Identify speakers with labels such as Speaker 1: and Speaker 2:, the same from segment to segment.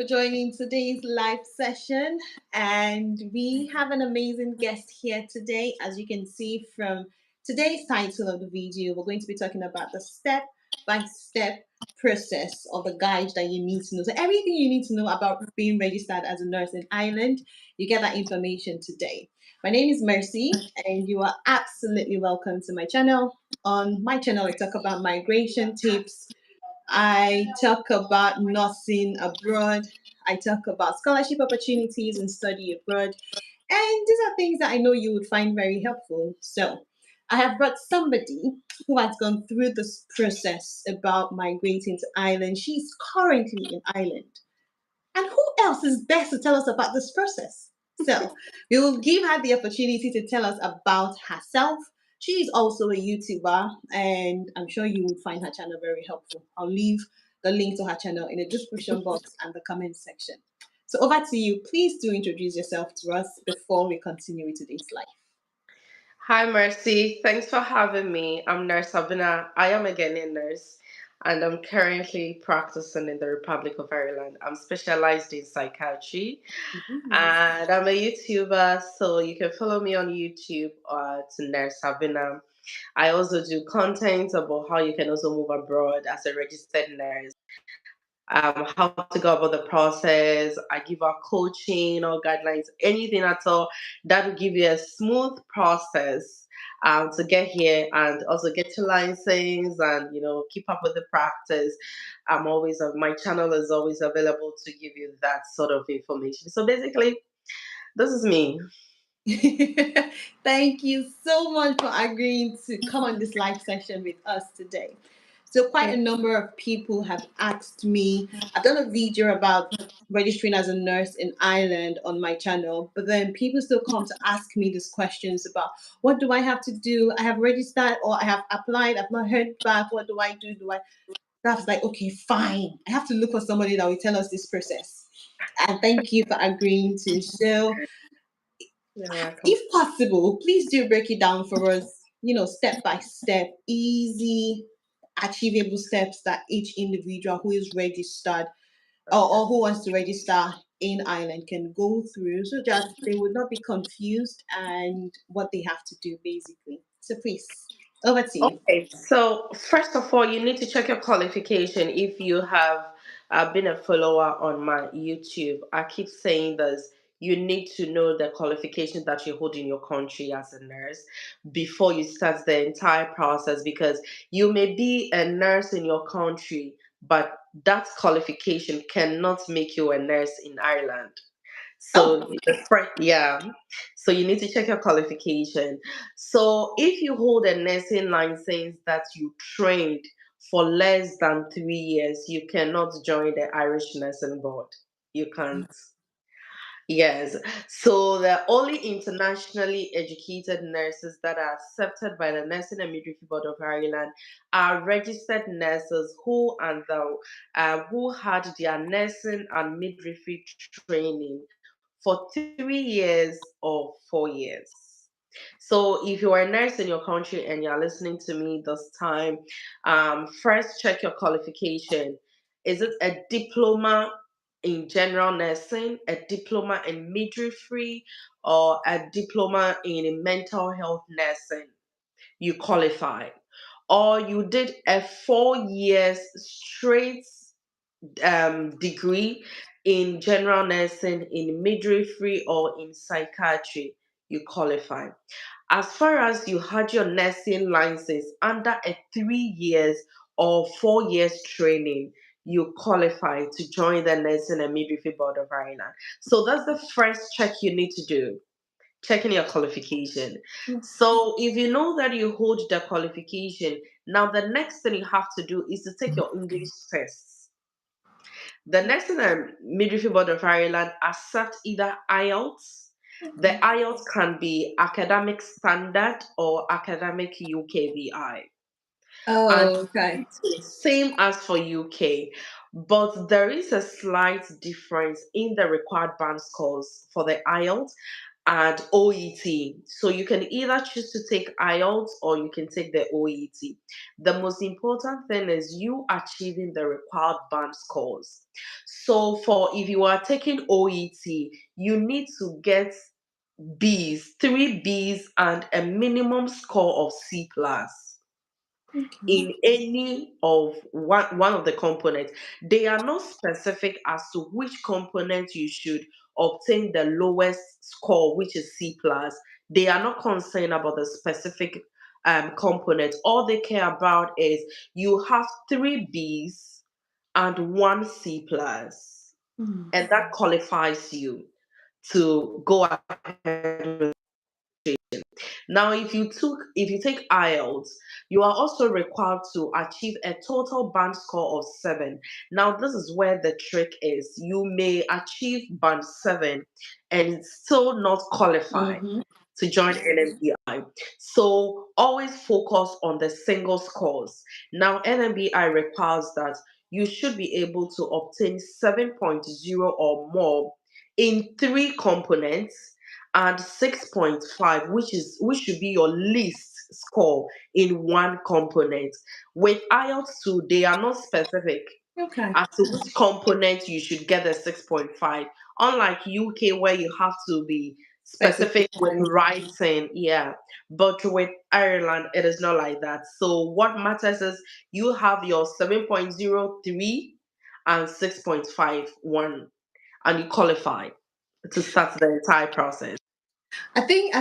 Speaker 1: for joining today's live session. And we have an amazing guest here today. As you can see from today's title of the video, we're going to be talking about the step by step process or the guide that you need to know. So, everything you need to know about being registered as a nurse in Ireland, you get that information today. My name is Mercy, and you are absolutely welcome to my channel. On my channel, I talk about migration tips, I talk about nursing abroad. I talk about scholarship opportunities and study abroad. And these are things that I know you would find very helpful. So I have brought somebody who has gone through this process about migrating to Ireland. She's currently in Ireland. And who else is best to tell us about this process? So we will give her the opportunity to tell us about herself. She is also a YouTuber, and I'm sure you will find her channel very helpful. I'll leave the link to her channel in the description box and the comment section. So over to you. Please do introduce yourself to us before we continue with today's live.
Speaker 2: Hi, Mercy. Thanks for having me. I'm Nurse Sabina. I am a Ghanaian nurse and I'm currently practicing in the Republic of Ireland. I'm specialized in psychiatry
Speaker 1: Mhm.
Speaker 2: and I'm a YouTuber, so you can follow me on YouTube to Nurse Sabina. I also do content about how you can also move abroad as a registered nurse, how to go about the process. I give out coaching or guidelines, anything at all that will give you a smooth process to get here and also get your license and keep up with the practice. My channel is always available to give you that sort of information. So basically, this is me.
Speaker 1: Thank you so much for agreeing to come on this live session with us today. So, quite a number of people have asked me. I've done a video about registering as a nurse in Ireland on my channel, but then people still come to ask me these questions about what do I have to do? I have registered or I have applied, I've not heard back. What do I do? Do I? That's like, okay, fine. I have to look for somebody that will tell us this process. And thank you for agreeing to. So,
Speaker 2: You're welcome.
Speaker 1: if possible, please do break it down for us, step by step, easy, achievable steps that each individual who is registered or who wants to register in Ireland can go through so that they would not be confused and what they have to do basically. So please, over to you.
Speaker 2: Okay, so first of all, you need to check your qualification. If you have been a follower on my YouTube, I keep saying this. You need to know the qualification that you hold in your country as a nurse before you start the entire process because you may be a nurse in your country, but that qualification cannot make you a nurse in Ireland. So
Speaker 1: Oh,
Speaker 2: yeah. So you need to check your qualification. So if you hold a nursing license that you trained for less than 3 years, you cannot join the Irish Nursing Board. You can't. Yes. So the only internationally educated nurses that are accepted by the Nursing and Midwifery Board of Ireland are registered nurses who had their nursing and midwifery training for 3 years or 4 years. So if you are a nurse in your country and you're listening to me this time, first check your qualification. Is it a diploma in general nursing, a diploma in midwifery, or a diploma in mental health nursing? You qualify. Or you did a 4 years straight degree in general nursing, in midwifery, or in psychiatry, you qualify. As far as you had your nursing license under a 3 years or 4 years training, you qualify to join the Nursing and Midwifery Board of Ireland. So that's the first check you need to do, checking your qualification. So if you know that you hold the qualification, now the next thing you have to do is to take your English tests. The Nursing and Midwifery Board of Ireland accept either IELTS. The IELTS can be academic standard or academic UKVI. And
Speaker 1: oh, okay.
Speaker 2: same as for UK, but there is a slight difference in the required band scores for the IELTS and OET. So you can either choose to take IELTS or you can take the OET. The most important thing is you achieving the required band scores. So for if you are taking OET, you need to get B's, three B's, and a minimum score of C plus
Speaker 1: Okay.
Speaker 2: in any of one of the components. They are not specific as to which component you should obtain the lowest score, which is C plus. They are not concerned about the specific component. All they care about is you have three B's and one C plus,
Speaker 1: Mm.
Speaker 2: and that qualifies you to go ahead with now, if you take IELTS, you are also required to achieve a total band score of 7. Now, this is where the trick is. You may achieve band 7 and still not qualify
Speaker 1: Mm-hmm.
Speaker 2: to join NMBI. So always focus on the single scores. Now, NMBI requires that you should be able to obtain 7.0 or more in three components and 6.5, which should be your least score in one component. With IELTS 2, they are not specific
Speaker 1: Okay.
Speaker 2: as to which component you should get a 6.5. Unlike UK where you have to be specific with
Speaker 1: Specification.
Speaker 2: writing, yeah. But with Ireland, it is not like that. So what matters is you have your 7.03 and 6.51 and you qualify to start the entire process.
Speaker 1: I think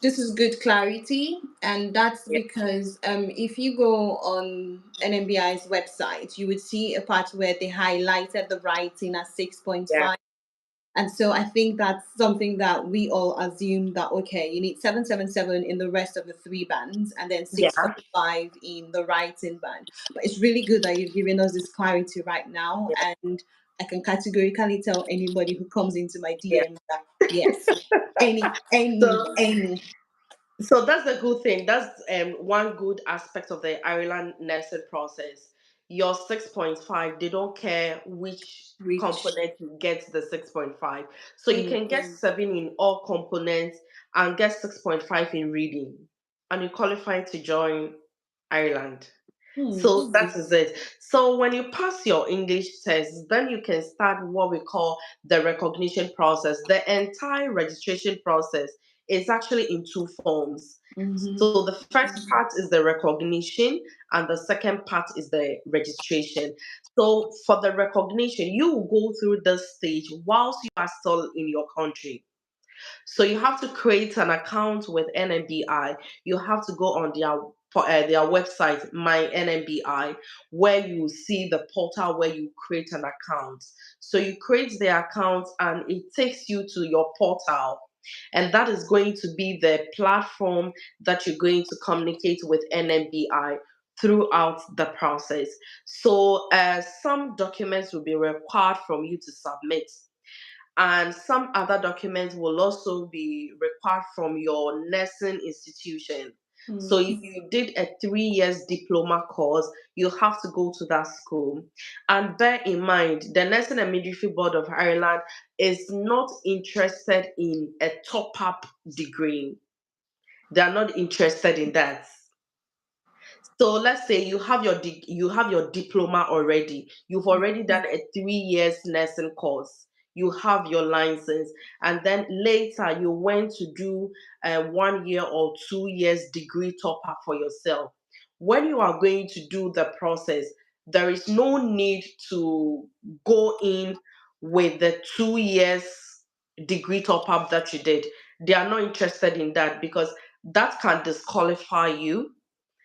Speaker 1: this is good clarity, and that's
Speaker 2: Yeah,
Speaker 1: because if you go on NMBI's website, you would see a part where they highlighted the writing as six point
Speaker 2: yeah,
Speaker 1: five. And so I think that's something that we all assume that okay, you need 777 in the rest of the three bands and then
Speaker 2: yeah,
Speaker 1: 6.5 in the writing band. But it's really good that you've given us this clarity right now,
Speaker 2: yeah,
Speaker 1: and I can categorically tell anybody who comes into my
Speaker 2: yeah.
Speaker 1: DM that yes, any,
Speaker 2: So
Speaker 1: any.
Speaker 2: So that's the good thing. That's one good aspect of the Ireland nursing process. Your 6.5, they don't care which
Speaker 1: Reach.
Speaker 2: component you get the 6.5. So you
Speaker 1: Mm,
Speaker 2: can get 7 in all components and get 6.5 in reading. And you qualify to join Ireland.
Speaker 1: mm,
Speaker 2: So that is it. So when you pass your English test, then you can start what we call the recognition process. The entire registration process is actually in two forms. So
Speaker 1: mm-hmm,
Speaker 2: the first part is the recognition, and the second part is the registration. So for the recognition, you will go through this stage whilst you are still in your country. So you have to create an account with NMBI. You have to go on their website, my NMBI, where you see the portal where you create an account. So you create the account and it takes you to your portal. And that is going to be the platform that you're going to communicate with NMBI throughout the process. So some documents will be required from you to submit, and some other documents will also be required from your nursing institution. So
Speaker 1: mm,
Speaker 2: if you did a 3 years diploma course, you have to go to that school. And bear in mind, the Nursing and Midwifery Board of Ireland is not interested in a top-up degree. They are not interested in that. So let's say you have your diploma already. You've already done a 3 years nursing course. You have your license, and then later you went to do a 1 year or 2 years degree top up for yourself. When you are going to do the process, there is no need to go in with the 2 years degree top up that you did. They are not interested in that because that can disqualify you.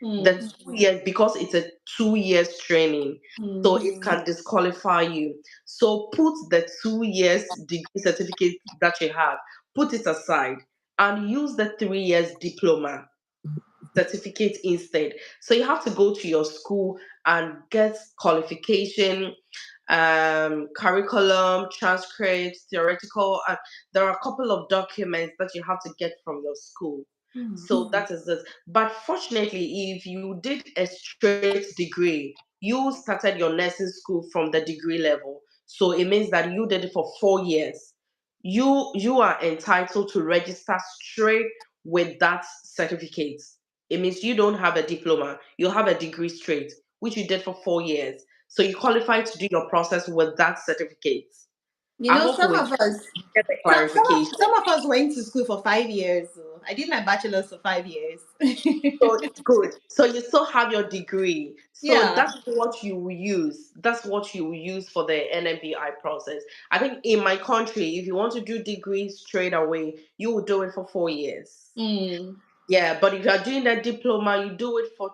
Speaker 2: The
Speaker 1: mm,
Speaker 2: 2 years, because it's a 2 years training, so
Speaker 1: mm,
Speaker 2: it can disqualify you. So put the 2 years degree certificate that you have, put it aside, and use the 3 years diploma certificate instead. So you have to go to your school and get qualification, curriculum, transcripts, theoretical, and there are a couple of documents that you have to get from your school.
Speaker 1: mm,
Speaker 2: So that is it. But fortunately, if you did a straight degree, you started your nursing school from the degree level. So it means that you did it for 4 years. you are entitled to register straight with that certificate. It means you don't have a diploma, you have a degree straight, which you did for 4 years. So you qualify to do your process with that certificate.
Speaker 1: You
Speaker 2: I
Speaker 1: know,
Speaker 2: hope
Speaker 1: some
Speaker 2: we
Speaker 1: of us,
Speaker 2: get the clarification.
Speaker 1: some of us went to school for 5 years. So I did my bachelor's for 5 years.
Speaker 2: So it's good. So you still have your degree. So
Speaker 1: Yeah.
Speaker 2: that's what you will use. That's what you will use for the NMBI process. I think in my country, if you want to do degree straight away, you will do it for 4 years.
Speaker 1: Mm.
Speaker 2: Yeah, but if you are doing that diploma, you do it for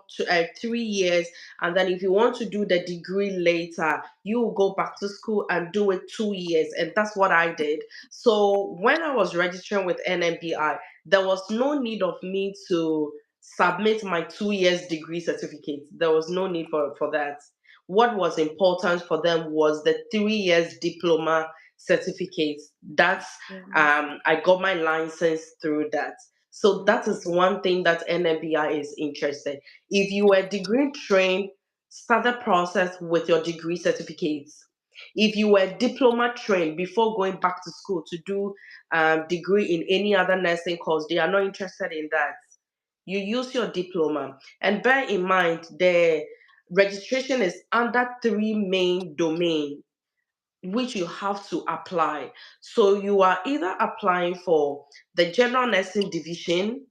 Speaker 2: 3 years, and then if you want to do the degree later, you will go back to school and do it 2 years, and that's what I did. So when I was registering with NMBI, there was no need of me to submit my 2 years degree certificate. There was no need for that. What was important for them was the 3 years diploma certificate. That's I got my license through that. So that is one thing that NMBI is interested. If you were degree trained, start the process with your degree certificates. If you were diploma trained before going back to school to do degree in any other nursing course, they are not interested in that. You use your diploma. And bear in mind, the registration is under three main domains which you have to apply. So you are either applying for the general nursing division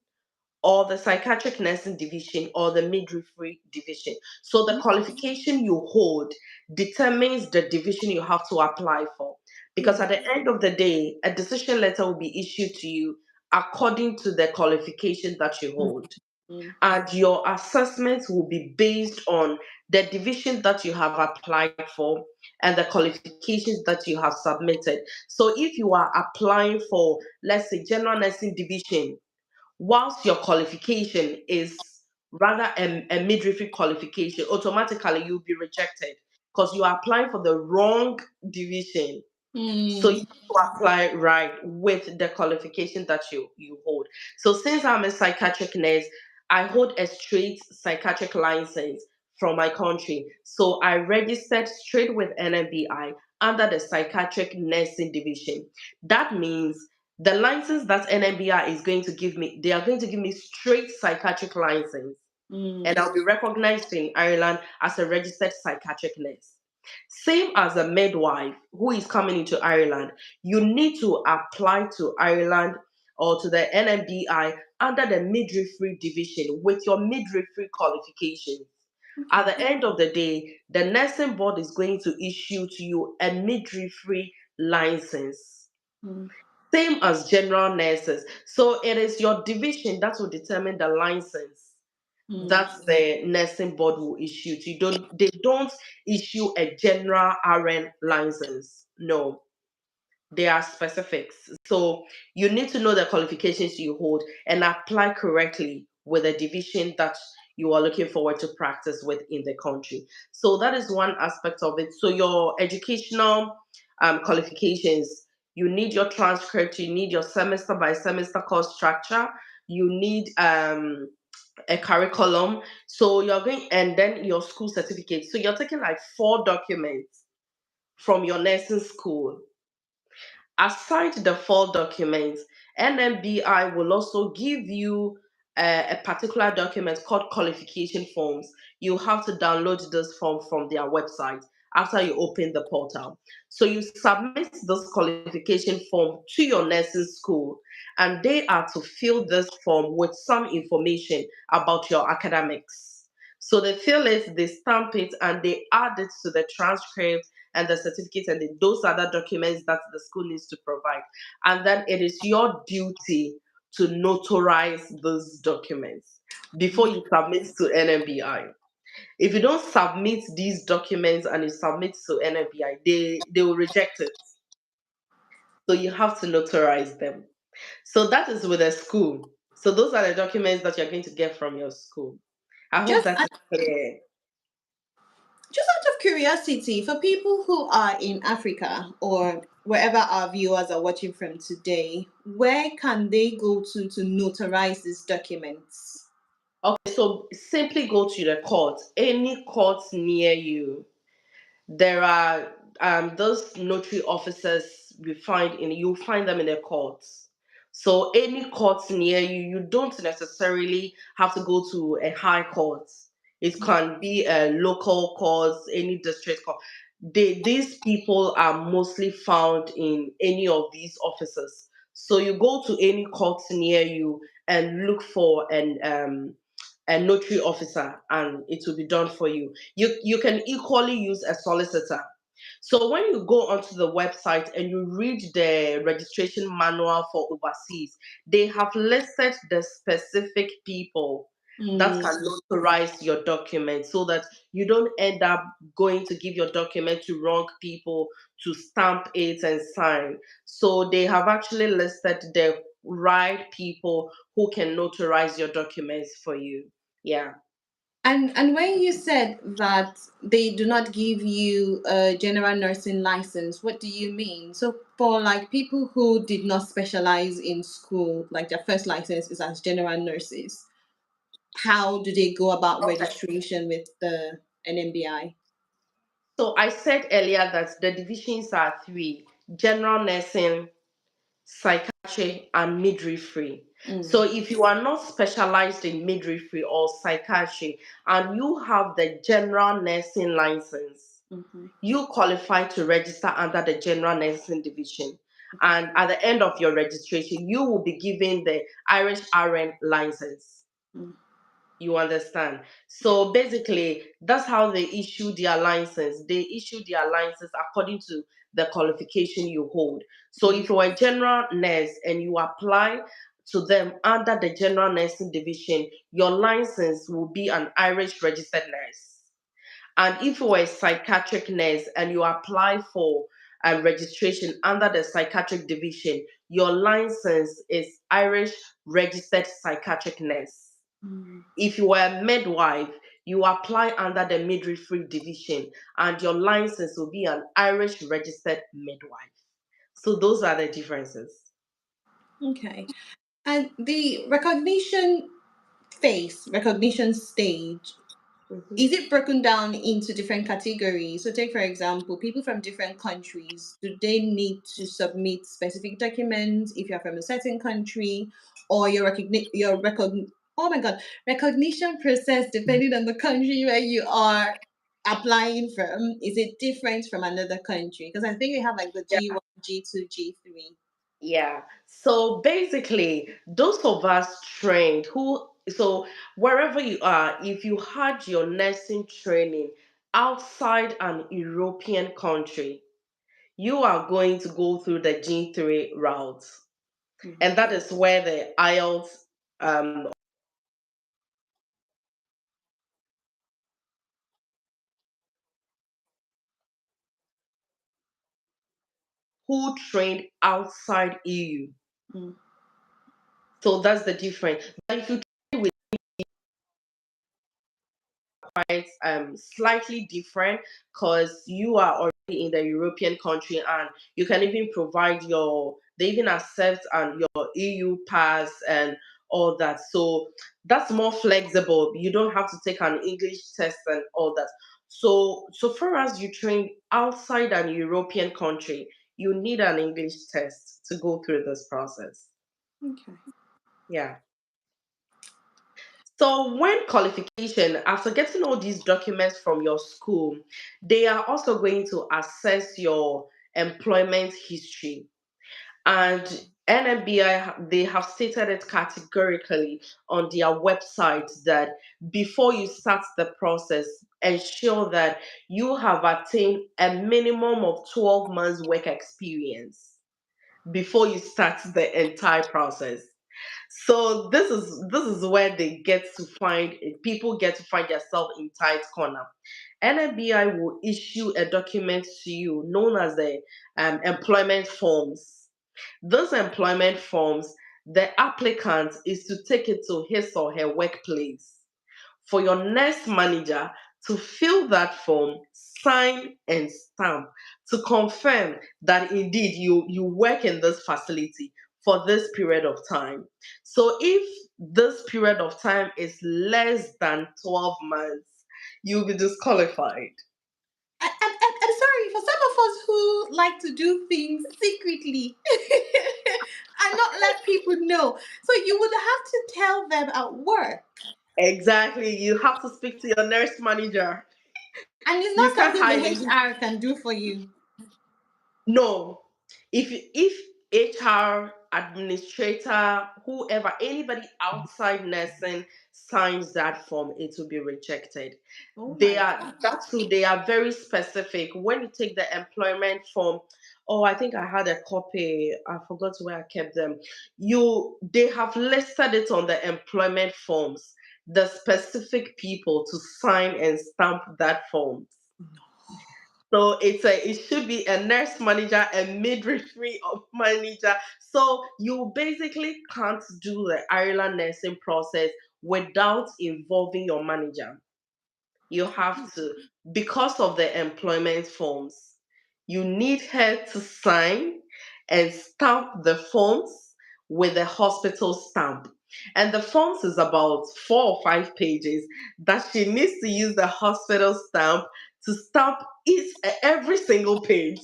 Speaker 2: or the psychiatric nursing division or the midwifery division. So the qualification you hold determines the division you have to apply for. Because at the end of the day, a decision letter will be issued to you according to the qualification that you hold,
Speaker 1: Mm.
Speaker 2: and your assessment will be based on the division that you have applied for and the qualifications that you have submitted. So if you are applying for, let's say, general nursing division, whilst your qualification is rather a midwifery qualification, automatically you'll be rejected because you are applying for the wrong division. So you
Speaker 1: Mm.
Speaker 2: have to apply right with the qualification that you hold. So since I'm a psychiatric nurse, I hold a straight psychiatric license from my country. So I registered straight with NMBI under the psychiatric nursing division. That means the license that NMBI is going to give me, they are going to give me straight psychiatric license,
Speaker 1: Mm.
Speaker 2: and I'll be recognized in Ireland as a registered psychiatric nurse. Same as a midwife who is coming into Ireland, you need to apply to Ireland or to the NMBI under the midwifery division with your midwifery qualifications. At the end of the day, the nursing board is going to issue to you a midwifery license,
Speaker 1: Mm.
Speaker 2: same as general nurses. So it is your division that will determine the license
Speaker 1: Mm.
Speaker 2: that the nursing board will issue to you. They don't issue a general RN license. No, there are specifics. So you need to know the qualifications you hold and apply correctly with the division that you are looking forward to practice with in the country. So that is one aspect of it. So your educational qualifications, you need your transcript, you need your semester by semester course structure, you need a curriculum. So you're going, and then your school certificate. So you're taking like 4 documents from your nursing school. Aside the 4 documents, NMBI will also give you a particular document called qualification forms. You have to download this form from their website after you open the portal. So you submit this qualification form to your nursing school, and they are to fill this form with some information about your academics. So they fill it, they stamp it, and they add it to the transcript and the certificate and those other documents that the school needs to provide. And then it is your duty to notarize those documents before you submit to NMBI. If you don't submit these documents and you submit to NMBI, they will reject it. So you have to notarize them. So that is with a school. So those are the documents that you're going to get from your school. I hope
Speaker 1: Just
Speaker 2: that is clear.
Speaker 1: just out of curiosity, for people who are in Africa or wherever our viewers are watching from today, where can they go to notarize these documents?
Speaker 2: Okay, so simply go to the court, any court near you. There are those notary officers you'll find them in the courts. So any court near you, you don't necessarily have to go to a high court. It can be a local court, any district court. These people are mostly found in any of these offices. So you go to any court near you and look for a notary officer, and it will be done for you. You can equally use a solicitor. So when you go onto the website and you read the registration manual for overseas, they have listed the specific people that
Speaker 1: Mm.
Speaker 2: can notarize your document, so that you don't end up going to give your document to wrong people to stamp it and sign. So they have actually listed the right people who can notarize your documents for you. Yeah.
Speaker 1: And when you said that they do not give you a general nursing license, what do you mean? So for like people who did not specialize in school, like their first license is as general nurses, how do they go about
Speaker 2: Okay.
Speaker 1: registration with the NMBI?
Speaker 2: So I said earlier that the divisions are three: general nursing, psychiatry, and midwifery. So
Speaker 1: Mm.
Speaker 2: if you are not specialized in midwifery or psychiatry and you have the general nursing license,
Speaker 1: Mhm.
Speaker 2: you qualify to register under the general nursing division. And at the end of your registration, you will be given the Irish RN license.
Speaker 1: Mm.
Speaker 2: You understand? So basically, that's how they issue their license. They issue their license according to the qualification you hold. So
Speaker 1: Mm.
Speaker 2: if you're a general nurse and you apply to them under the general nursing division, your license will be an Irish registered nurse. And if you're a psychiatric nurse and you apply for a registration under the psychiatric division, your license is Irish registered psychiatric nurse.
Speaker 1: Mm.
Speaker 2: If you are a midwife, you apply under the midwifery division, and your license will be an Irish registered midwife. So those are the differences.
Speaker 1: Okay. And the recognition stage,
Speaker 2: Mhm.
Speaker 1: is it broken down into different categories? So, take for example, people from different countries, do they need to submit specific documents if you're from a certain country, or oh my god, recognition process depending on the country where you are applying from? Is it different from another country? Because I think we have like the G1, G2, G3.
Speaker 2: Yeah. So basically, those of us trained so wherever you are, if you had your nursing training outside an European country, you are going to go through the G3 route.
Speaker 1: Mhm.
Speaker 2: And that is where the IELTS, um, who trained outside EU.
Speaker 1: Mm.
Speaker 2: So that's the difference. But if you train with quite slightly different, because you are already in the European country, and you can even provide they even accept and your EU pass and all that. So that's more flexible. You don't have to take an English test and all that. So far as you train outside an European country, you need an English test to go through this process.
Speaker 1: Okay.
Speaker 2: Yeah. So, when qualification, after getting all these documents from your school, they are also going to assess your employment history. And NMBI, they have stated it categorically on their website that before you start the process, ensure that you have attained a minimum of 12 months work experience before you start the entire process. So this is where they get to find people get to find themselves in tight corner. NMBI will issue a document to you known as the employment forms. Those employment forms, the applicant is to take it to his or her workplace for your next manager to fill that form, sign and stamp to confirm that indeed you work in this facility for this period of time. So if this period of time is less than 12 months, you'll be disqualified.
Speaker 1: I'm sorry, for some of us who like to do things know. So you would have to tell them at work.
Speaker 2: Exactly. You have to speak to your nurse manager.
Speaker 1: And it's
Speaker 2: You
Speaker 1: not
Speaker 2: can't
Speaker 1: something the
Speaker 2: hide it.
Speaker 1: HR can do for you.
Speaker 2: No. If HR administrator, whoever, anybody outside nursing signs that form, it will be rejected.
Speaker 1: Oh
Speaker 2: They
Speaker 1: my
Speaker 2: are
Speaker 1: God.
Speaker 2: That's who they are, very specific. When you take the employment form, oh, I think I had a copy. I forgot where I kept them. They have listed it on the employment forms, the specific people to sign and stamp that form. So it should be a nurse manager, a midwifery manager. So you basically can't do the Ireland nursing process without involving your manager. You have to, because of the employment forms, you need her to sign and stamp the forms with the hospital stamp. And the forms is about 4 or 5 pages that she needs to use the hospital stamp to stamp every single page.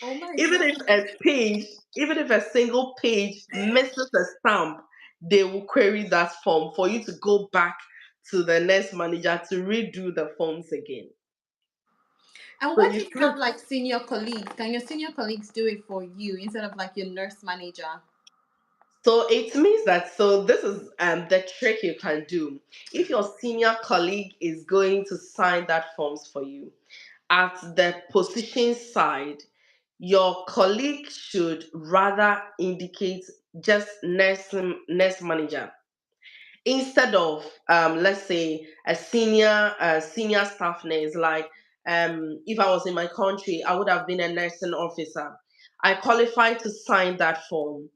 Speaker 1: Oh my
Speaker 2: Even if
Speaker 1: God.
Speaker 2: a page, Even if a single page misses a stamp, they will query that form for you to go back to the nurse manager to redo the forms again.
Speaker 1: And
Speaker 2: So
Speaker 1: what
Speaker 2: you
Speaker 1: if you
Speaker 2: can't.
Speaker 1: have like senior colleagues? Can your senior colleagues do it for you instead of like your nurse manager?
Speaker 2: So it means that, so this is the trick you can do. If your senior colleague is going to sign that forms for you, at the position side, your colleague should rather indicate just nurse manager instead of, let's say, a senior staff nurse. Like, if I was in my country, I would have been a nursing officer. I qualified to sign that form,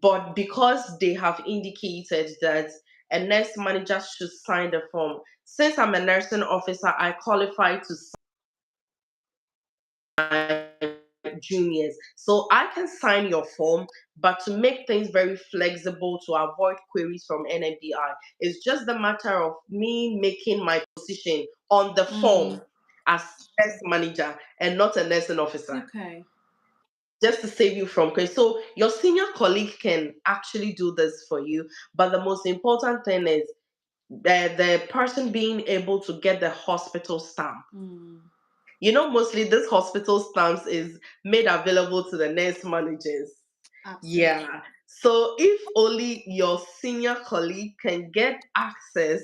Speaker 2: but because they have indicated that a nurse manager should sign the form, since I'm a nursing officer, I qualify to juniors. So I can sign your form, but to make things very flexible to avoid queries from NMBI, it's just the matter of me making my position on the
Speaker 1: Mm,
Speaker 2: form as nurse manager and not a nursing officer.
Speaker 1: okay.
Speaker 2: Just to save you from queries. So your senior colleague can actually do this for you, but the most important thing is the person being able to get the hospital stamp.
Speaker 1: Mm,
Speaker 2: Mostly this hospital stamps is made available to the nurse managers.
Speaker 1: absolutely.
Speaker 2: Yeah. So if only your senior colleague can get access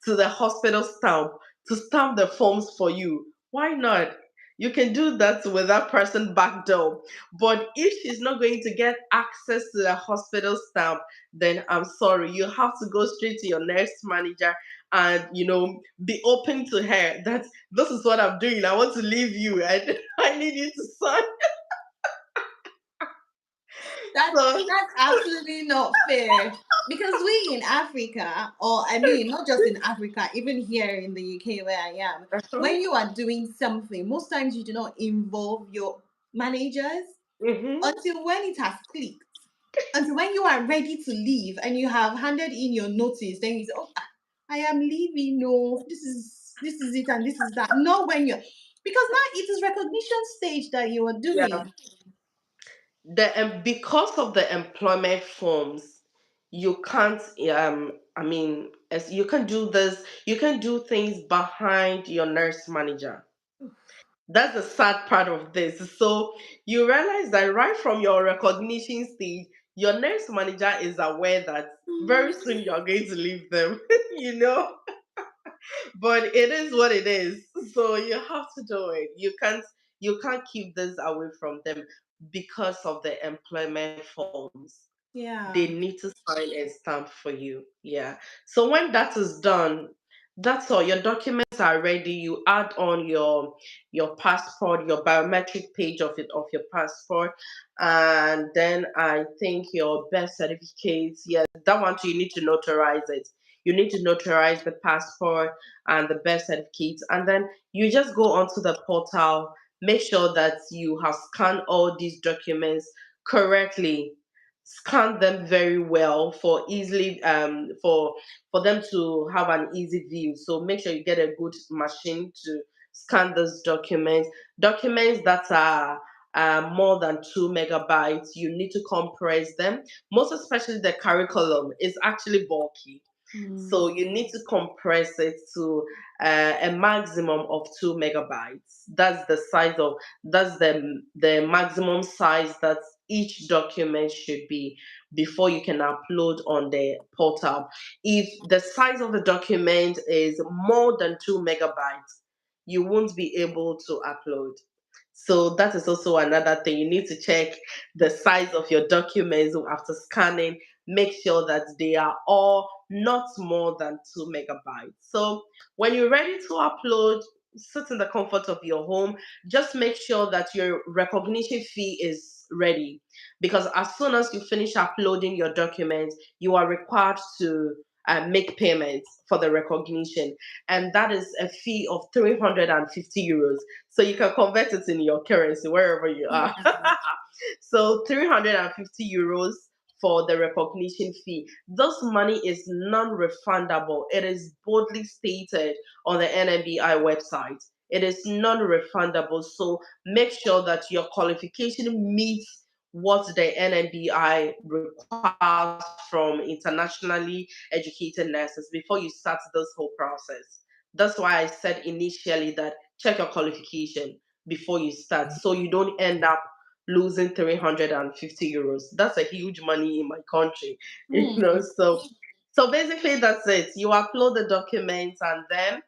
Speaker 2: to the hospital stamp to stamp the forms for you, why not? You can do that with that person back door. But if she's not going to get access to the hospital stamp, then I'm sorry. You have to go straight to your nurse manager and, be open to her that this is what I'm doing. I want to leave you and I need you to sign.
Speaker 1: That's
Speaker 2: So,
Speaker 1: that's absolutely not fair. Because we in Africa, or I mean, not just in Africa, even here in the UK where I am, when you are doing something, most times you do not involve your managers
Speaker 2: mhm.
Speaker 1: until when it has clicked. Until when you are ready to leave and you have handed in your notice, then you say, "Oh, I am leaving. No, this is it, and this is that." Not when you're, because now it is recognition stage that you are
Speaker 2: Yeah.
Speaker 1: doing.
Speaker 2: Because of the employment forms, you can't. I mean, as you can do this, you can do things behind your nurse manager. That's the sad part of this. So you realize that right from your recognition stage, your nurse manager is aware that very soon you're going to leave them. you know but it is what it is. So you have to do it. You can't keep this away from them because of the employment forms. They
Speaker 1: Yeah.
Speaker 2: need to sign and stamp for you. Yeah. So when that is done, that's all. Your documents are ready. You add on your passport, your biometric page of your passport, and then I think your birth certificates. Yes, that one too. You need to notarize it. You need to notarize the passport and the birth certificates, and then you just go onto the portal. Make sure that you have scanned all these documents correctly, scan them very well for easily for them to have an easy view. So make sure you get a good machine to scan those documents that are more than 2 megabytes, you need to compress them. Most especially the curriculum is actually bulky.
Speaker 1: Mm.
Speaker 2: So you need to compress it to a maximum of 2 megabytes. That's the maximum size that each document should be before you can upload on the portal. If the size of the document is more than 2 megabytes, you won't be able to upload. So that is also another thing. You need to check the size of your documents after scanning. Make sure that they are all not more than 2 megabytes. So when you're ready to upload, sit in the comfort of your home. Just make sure that your recognition fee is ready, because as soon as you finish uploading your documents, you are required to make payments for the recognition, and that is a fee of 350 euros. So you can convert it in your currency wherever you are.
Speaker 1: Yeah.
Speaker 2: So 350 euros for the recognition fee. This money is non-refundable. It is boldly stated on the NMBI website. It is non-refundable. So make sure that your qualification meets what the NMBI requires from internationally educated nurses before you start this whole process. That's why I said initially that check your qualification before you start, so you don't end up losing 350 euros. That's a huge money in my country,
Speaker 1: Mm.
Speaker 2: So basically that's it. You upload the documents and then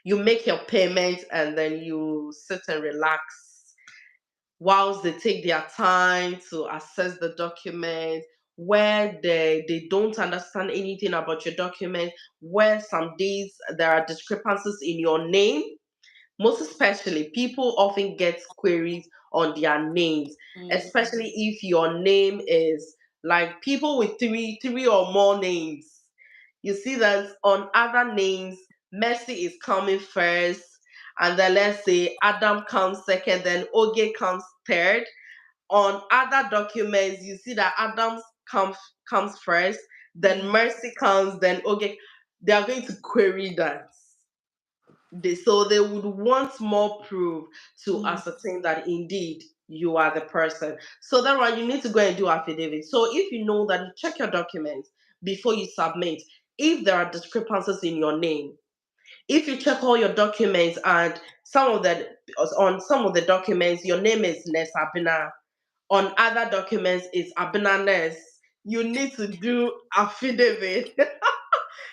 Speaker 2: you make your payment and then you sit and relax whilst they take their time to assess the document, where they don't understand anything about your document, where some days there are discrepancies in your name. Most especially, people often get queries on their names,
Speaker 1: Mm.
Speaker 2: especially if your name is like people with three or more names. You see that on other names, Mercy is coming first, and then let's say Adam comes second, then Oge comes third. On other documents, you see that comes first, then
Speaker 1: Mm.
Speaker 2: Mercy comes, then Oge. They are going to query that. So they would want more proof to
Speaker 1: Mm.
Speaker 2: ascertain that indeed you are the person. So that one, you need to go and do affidavit. So if you know that, you check your documents before you submit. If there are discrepancies in your name, if you check all your documents and some of the documents your name is Nesabina, on other documents it's Abina Nes, you need to do affidavit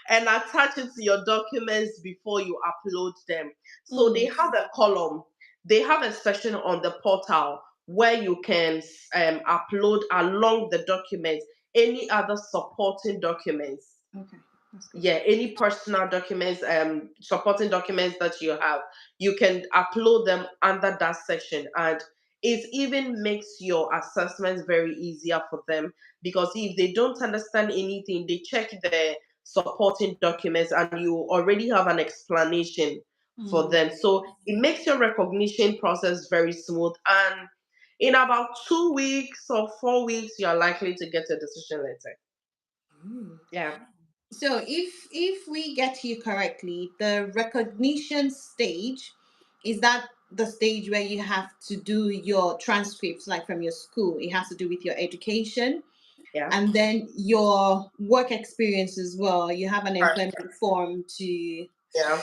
Speaker 2: and attach it to your documents before you upload them. So they
Speaker 1: Mm.
Speaker 2: have a column, they have a section on the portal where you can upload along the documents any other supporting documents.
Speaker 1: Okay, that's good.
Speaker 2: Yeah, any personal documents, supporting documents that you have, you can upload them under that section, and it even makes your assessments very easier for them, because if they don't understand anything, they check the supporting documents and you already have an explanation for
Speaker 1: Mm.
Speaker 2: them. So it makes your recognition process very smooth, and in about 2 weeks or 4 weeks you're likely to get a decision letter.
Speaker 1: Mm.
Speaker 2: Yeah.
Speaker 1: So if we get you correctly, the recognition stage is that the stage where you have to do your transcripts like from your school. It has to do with your education
Speaker 2: Yeah.
Speaker 1: and then your work experience as well. You have an employment form to
Speaker 2: Yeah.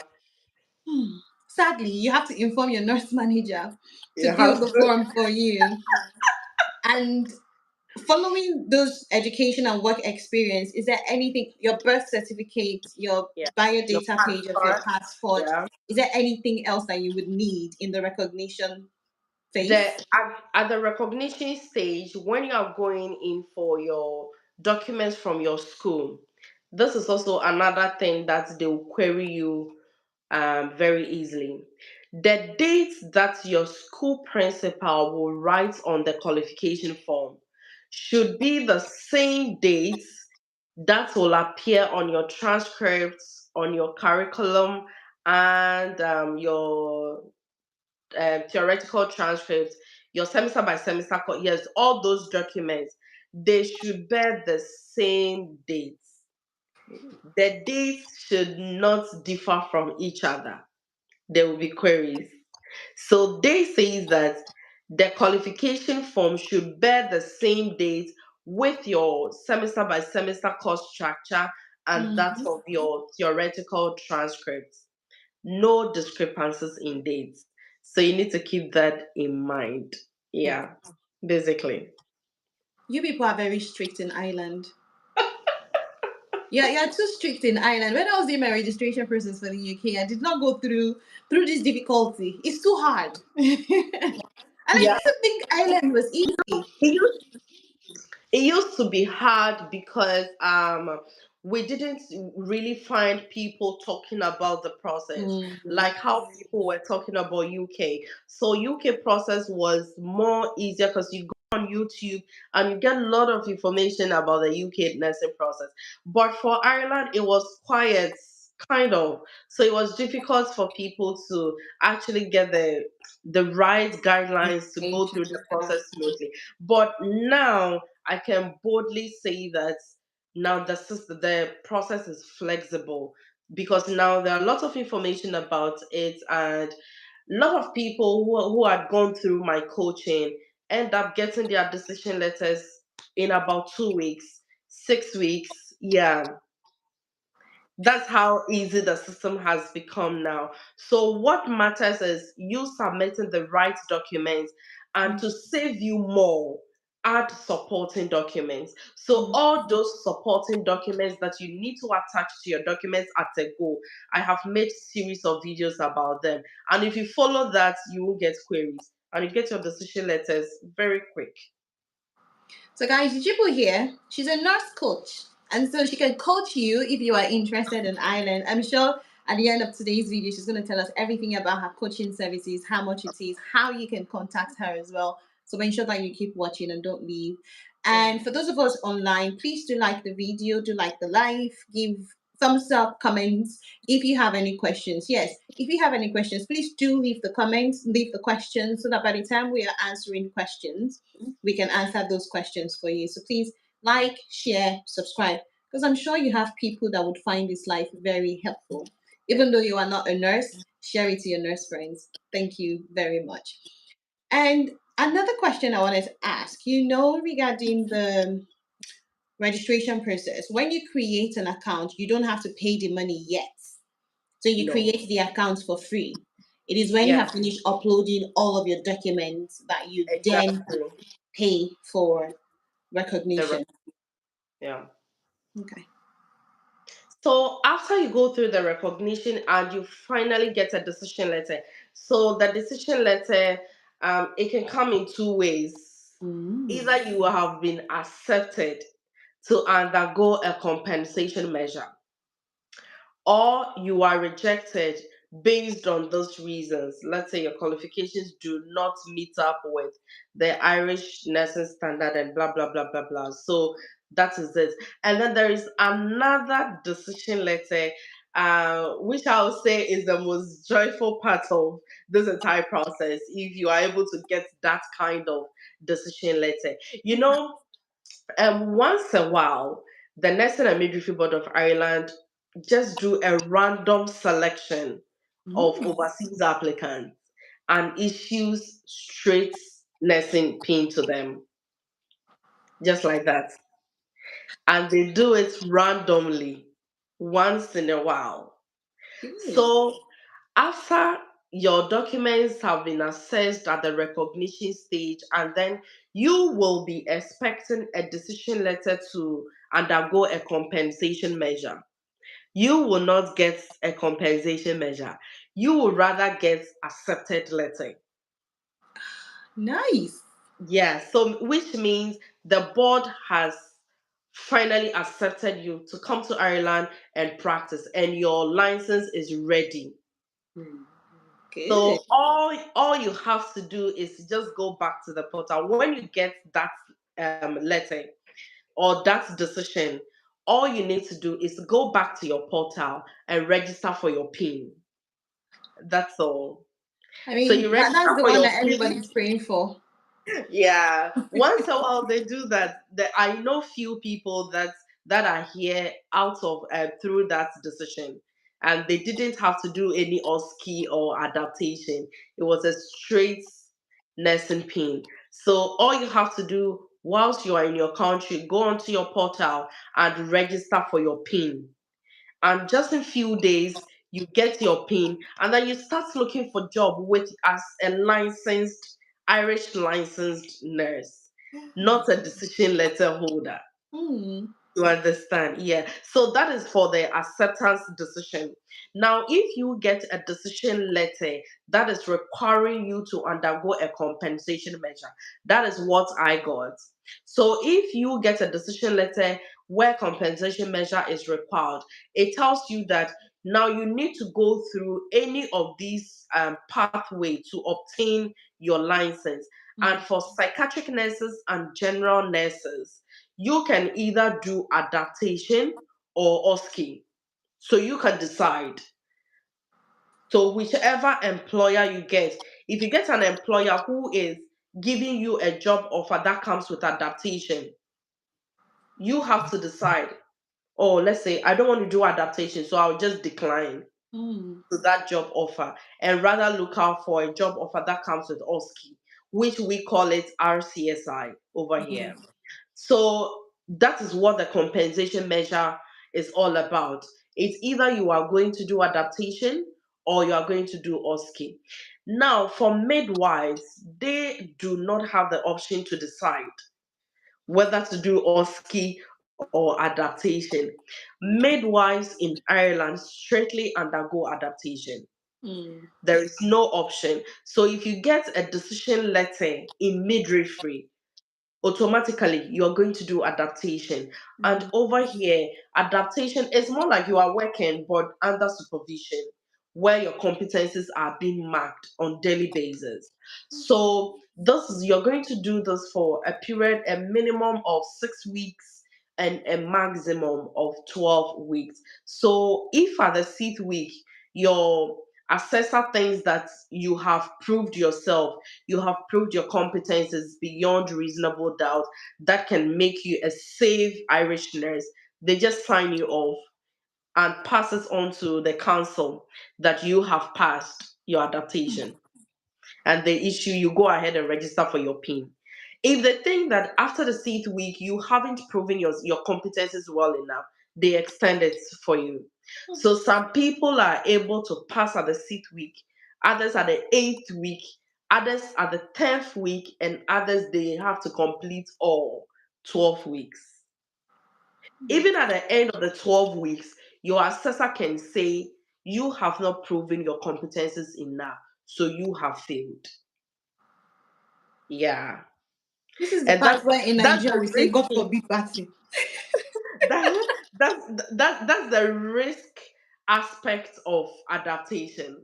Speaker 1: sadly you have to inform your nurse manager to
Speaker 2: You
Speaker 1: fill
Speaker 2: have
Speaker 1: the
Speaker 2: to.
Speaker 1: form for you. And following those education and work experience, is there anything, your birth certificate, your
Speaker 2: Yeah. Your
Speaker 1: biodata page of your
Speaker 2: passport.
Speaker 1: passport,
Speaker 2: Yeah.
Speaker 1: is there anything else that you would need in the recognition
Speaker 2: The
Speaker 1: phase?
Speaker 2: at the recognition stage, when you are going in for your documents from your school, this is also another thing that they will query you very easily. The dates that your school principal will write on the qualification form should be the same dates that will appear on your transcripts, on your curriculum, and your theoretical transcripts, your semester by semester, yes, all those documents, they should bear the same dates. The dates should not differ from each other. There will be queries. So they say that The qualification form should bear the same date with your semester by semester course structure and that
Speaker 1: Mhm.
Speaker 2: of your theoretical transcripts. No discrepancies in dates. So you need to keep that in mind.
Speaker 1: Okay.
Speaker 2: Yeah, basically.
Speaker 1: You people are very strict in Ireland. Yeah, you're too strict in Ireland. When I was doing my registration process for the UK, I did not go through this difficulty. It's too hard. And I
Speaker 2: Yeah.
Speaker 1: used to think Ireland was easy.
Speaker 2: It used it used to be hard because we didn't really find people talking about the process
Speaker 1: Mm.
Speaker 2: like how people were talking about UK. So UK process was more easier because you go on YouTube and you get a lot of information about the UK nursing process. But for Ireland it was quiet, kind of. So it was difficult for people to actually get the right guidelines to go through the
Speaker 1: Yeah.
Speaker 2: process smoothly. But now I can boldly say that now the process is flexible because now there are a lot of information about it, and a lot of people who had gone through my coaching end up getting their decision letters in about 2 weeks, 6 weeks. Yeah, that's how easy the system has become now. So, what matters is you submitting the right documents, and to save you more, add supporting documents. So,
Speaker 1: Mm.
Speaker 2: all those supporting documents that you need to attach to your documents at a go, I have made series of videos about them. And if you follow that, you will get queries and you get your decision letters very quick.
Speaker 1: So, guys, did you put here? She's a nurse coach, and so she can coach you if you are interested in Ireland. I'm sure at the end of today's video, she's going to tell us everything about her coaching services, how much it is, how you can contact her as well. So, make sure that you keep watching and don't leave.
Speaker 2: Mm.
Speaker 1: And for those of us online, please do like the video, do like the live, give thumbs up, comments if you have any questions. Yes, if you have any questions, please do leave the comments, leave the questions so that by the time we are answering questions, we can answer those questions for you. So please like, share, subscribe, because I'm sure you have people that would find this life very helpful. Even though you are not a nurse, share it to your nurse friends. Thank you very much. And another question I wanted to ask, regarding the registration process, when you create an account, you don't have to pay the money yet. So you
Speaker 2: No.
Speaker 1: create the account for free. It is when you
Speaker 2: Yeah,
Speaker 1: have finished uploading all of your documents that you then
Speaker 2: exactly.
Speaker 1: pay for
Speaker 2: The
Speaker 1: recognition.
Speaker 2: yeah.
Speaker 1: Okay.
Speaker 2: So after you go through the recognition and you finally get a decision letter, so the decision letter, it can come in two ways.
Speaker 1: Mm.
Speaker 2: Either you have been accepted to undergo a compensation measure, or you are rejected based on those reasons. Let's say your qualifications do not meet up with the Irish nursing standard and blah blah blah blah blah. So that is it. And then there is another decision letter, which I would say is the most joyful part of this entire process. If you are able to get that kind of decision letter, you know, once a while, the Nursing and Midwifery Board of Ireland just do a random selection of
Speaker 1: Mm.
Speaker 2: overseas applicants and issues straight nursing pin to them, just like that. And they do it randomly once in a while.
Speaker 1: Good.
Speaker 2: So after your documents have been assessed at the recognition stage, and then you will be expecting a decision letter to undergo a compensation measure. You will not get a compensation measure. You will rather get accepted letter.
Speaker 1: Nice.
Speaker 2: Yeah, so which means the board has finally accepted you to come to Ireland and practice, and your license is ready.
Speaker 1: Good.
Speaker 2: So all you have to do is just go back to the portal. When you get that letter or that decision, all you need to do is go back to your portal and register for your PIN. That's all.
Speaker 1: I
Speaker 2: So
Speaker 1: mean,
Speaker 2: you
Speaker 1: that's
Speaker 2: register
Speaker 1: the
Speaker 2: for
Speaker 1: one
Speaker 2: your
Speaker 1: that
Speaker 2: PIN.
Speaker 1: everybody's praying for.
Speaker 2: Yeah, once a while they do that. I know few people that are here out of through that decision, and they didn't have to do any OSCE or adaptation. It was a straight. nursing pin. So all you have to do whilst you are in your country, go onto your portal and register for your pin. And just in few days, you get your pin, and then you start looking for job with as a licensed Irish licensed nurse, not a decision letter holder.
Speaker 1: Mm.
Speaker 2: You understand? Yeah. So that is for the acceptance decision. Now, if you get a decision letter that is requiring you to undergo a compensation measure, that is what I got. So if you get a decision letter where compensation measure is required, it tells you that now you need to go through any of these pathway to obtain your license. And
Speaker 1: Mm.
Speaker 2: for psychiatric nurses and general nurses, you can either do adaptation or OSCE. So you can decide. So whichever employer you get, if you get an employer who is giving you a job offer that comes with adaptation, you have to decide. Oh, let's say I don't want to do adaptation, so I'll just decline
Speaker 1: Mm.
Speaker 2: to that job offer and rather look out for a job offer that comes with OSCE, which we call it RCSI over here.
Speaker 1: Mm.
Speaker 2: So that is what the compensation measure is all about. It's either you are going to do adaptation or you are going to do OSCE. Now, for midwives, they do not have the option to decide whether to do OSCE or adaptation. Midwives in Ireland strictly undergo adaptation.
Speaker 1: Mm.
Speaker 2: There is no option. So if you get a decision letter in midwifery, automatically you're going to do adaptation. And
Speaker 1: Mm.
Speaker 2: over here, adaptation is more like you are working but under supervision, where your competencies are being marked on daily basis. So this is, you're going to do this for a period, a minimum of 6 weeks and a maximum of 12 weeks. So if at the 6th week your assessor thinks that you have proved yourself, you have proved your competences beyond reasonable doubt, that can make you a safe Irish nurse, they just sign you off and pass it on to the council that you have passed your adaptation. And they issue, you go ahead and register for your PIN. If they think that after the 6th week you haven't proven your competencies well enough, they extend it for you. So some people are able to pass at the 6th week, others at the 8th week, others at the 10th week, and others they have to complete all 12 weeks. Even at the end of the 12 weeks, your assessor can say you have not proven your competencies enough, so you have failed. Yeah.
Speaker 1: This is the
Speaker 2: And
Speaker 1: part where in
Speaker 2: that's
Speaker 1: Nigeria
Speaker 2: the
Speaker 1: we say God
Speaker 2: risky
Speaker 1: forbid party.
Speaker 2: that that's the risk aspect of adaptation.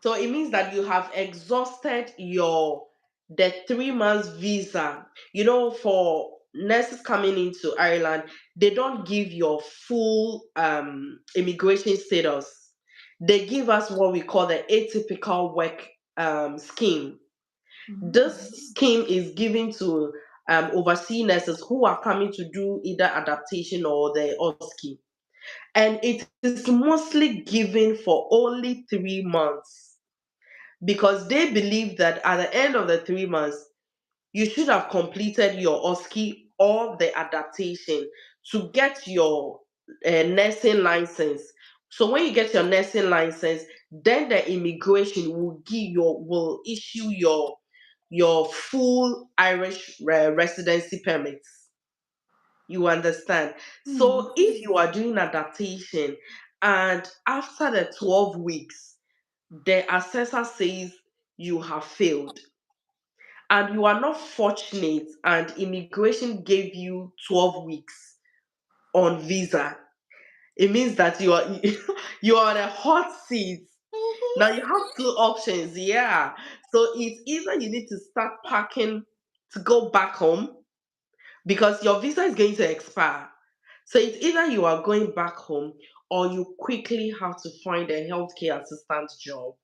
Speaker 2: So it means that you have exhausted your the 3 months visa. You know, for nurses coming into Ireland, they don't give your full immigration status. They give us what we call the atypical work scheme. This scheme is given to overseas nurses who are coming to do either adaptation or the OSCE. And it is mostly given for only 3 months because they believe that at the end of the 3 months, you should have completed your OSCE or the adaptation to get your nursing license. So when you get your nursing license, then the immigration will issue your full Irish residency permits. You understand?
Speaker 1: Mm.
Speaker 2: So if you are doing adaptation and after the 12 weeks, the assessor says you have failed and you are not fortunate and immigration gave you 12 weeks on visa, it means that you are you are on a hot seat. Now you have two options, yeah. So it's either you need to start packing to go back home because your visa is going to expire. So it's either you are going back home or you quickly have to find a healthcare assistant job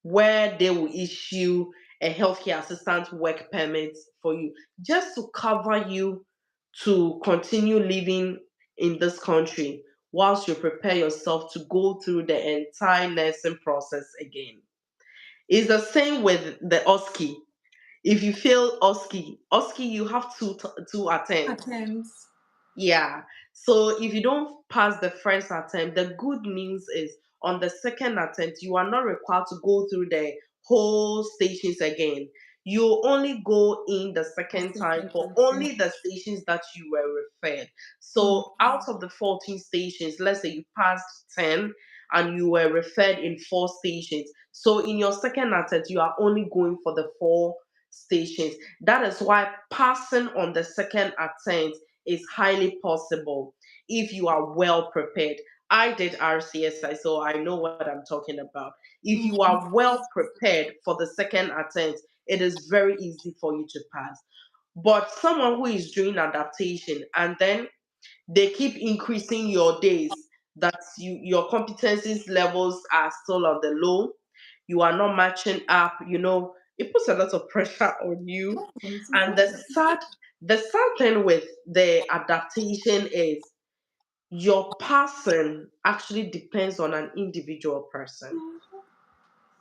Speaker 2: where they will issue a healthcare assistant work permit for you just to cover you to continue living in this country whilst you prepare yourself to go through the entire nursing process again. It's the same with the OSCE. If you fail OSCE, you have two attempts.
Speaker 1: Attempts.
Speaker 2: Yeah. So if you don't pass the first attempt, the good news is on the second attempt, you are not required to go through the whole stations again. You only go in the
Speaker 1: A
Speaker 2: second time
Speaker 1: second
Speaker 2: for
Speaker 1: attempt.
Speaker 2: only the stations that you were referred.
Speaker 1: Mm.
Speaker 2: So out of the 14 stations, let's say you passed 10 and you were referred in 4 stations. So in your second attempt, you are only going for the 4 stations. That is why passing on the second attempt is highly possible if you are well prepared. I did RCSI, so I know what I'm talking about. If you
Speaker 1: Mm.
Speaker 2: are well prepared for the second attempt, it is very easy for you to pass. But someone who is doing adaptation and then they keep increasing your days that your competencies levels are still on the low, you are not matching up, it puts a lot of pressure on you.
Speaker 1: Yes, it
Speaker 2: And the
Speaker 1: does.
Speaker 2: sad the sad thing with the adaptation is your person actually depends on an individual person.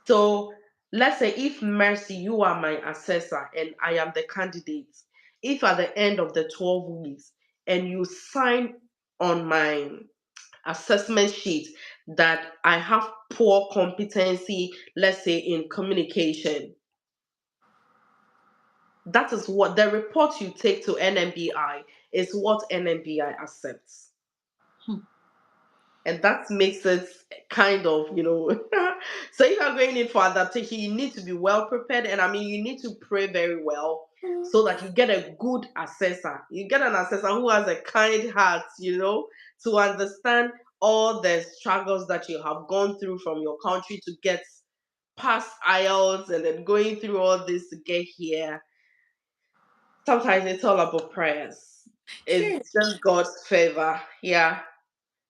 Speaker 2: So let's say if Mercy, you are my assessor and I am the candidate, if at the end of the 12 weeks and you sign on my assessment sheet that I have poor competency, let's say in communication, that is what the report you take to NMBI is what NMBI accepts.
Speaker 1: Hmm.
Speaker 2: And that makes it kind of, so if you're going in for adaptation, you need to be well prepared. And I mean, you need to pray very well so that you get a good assessor. You get an assessor who has a kind heart, to understand all the struggles that you have gone through from your country to get past IELTS and then going through all this to get here. Sometimes it's all about prayers.
Speaker 1: Sure.
Speaker 2: It's just God's favor. Yeah.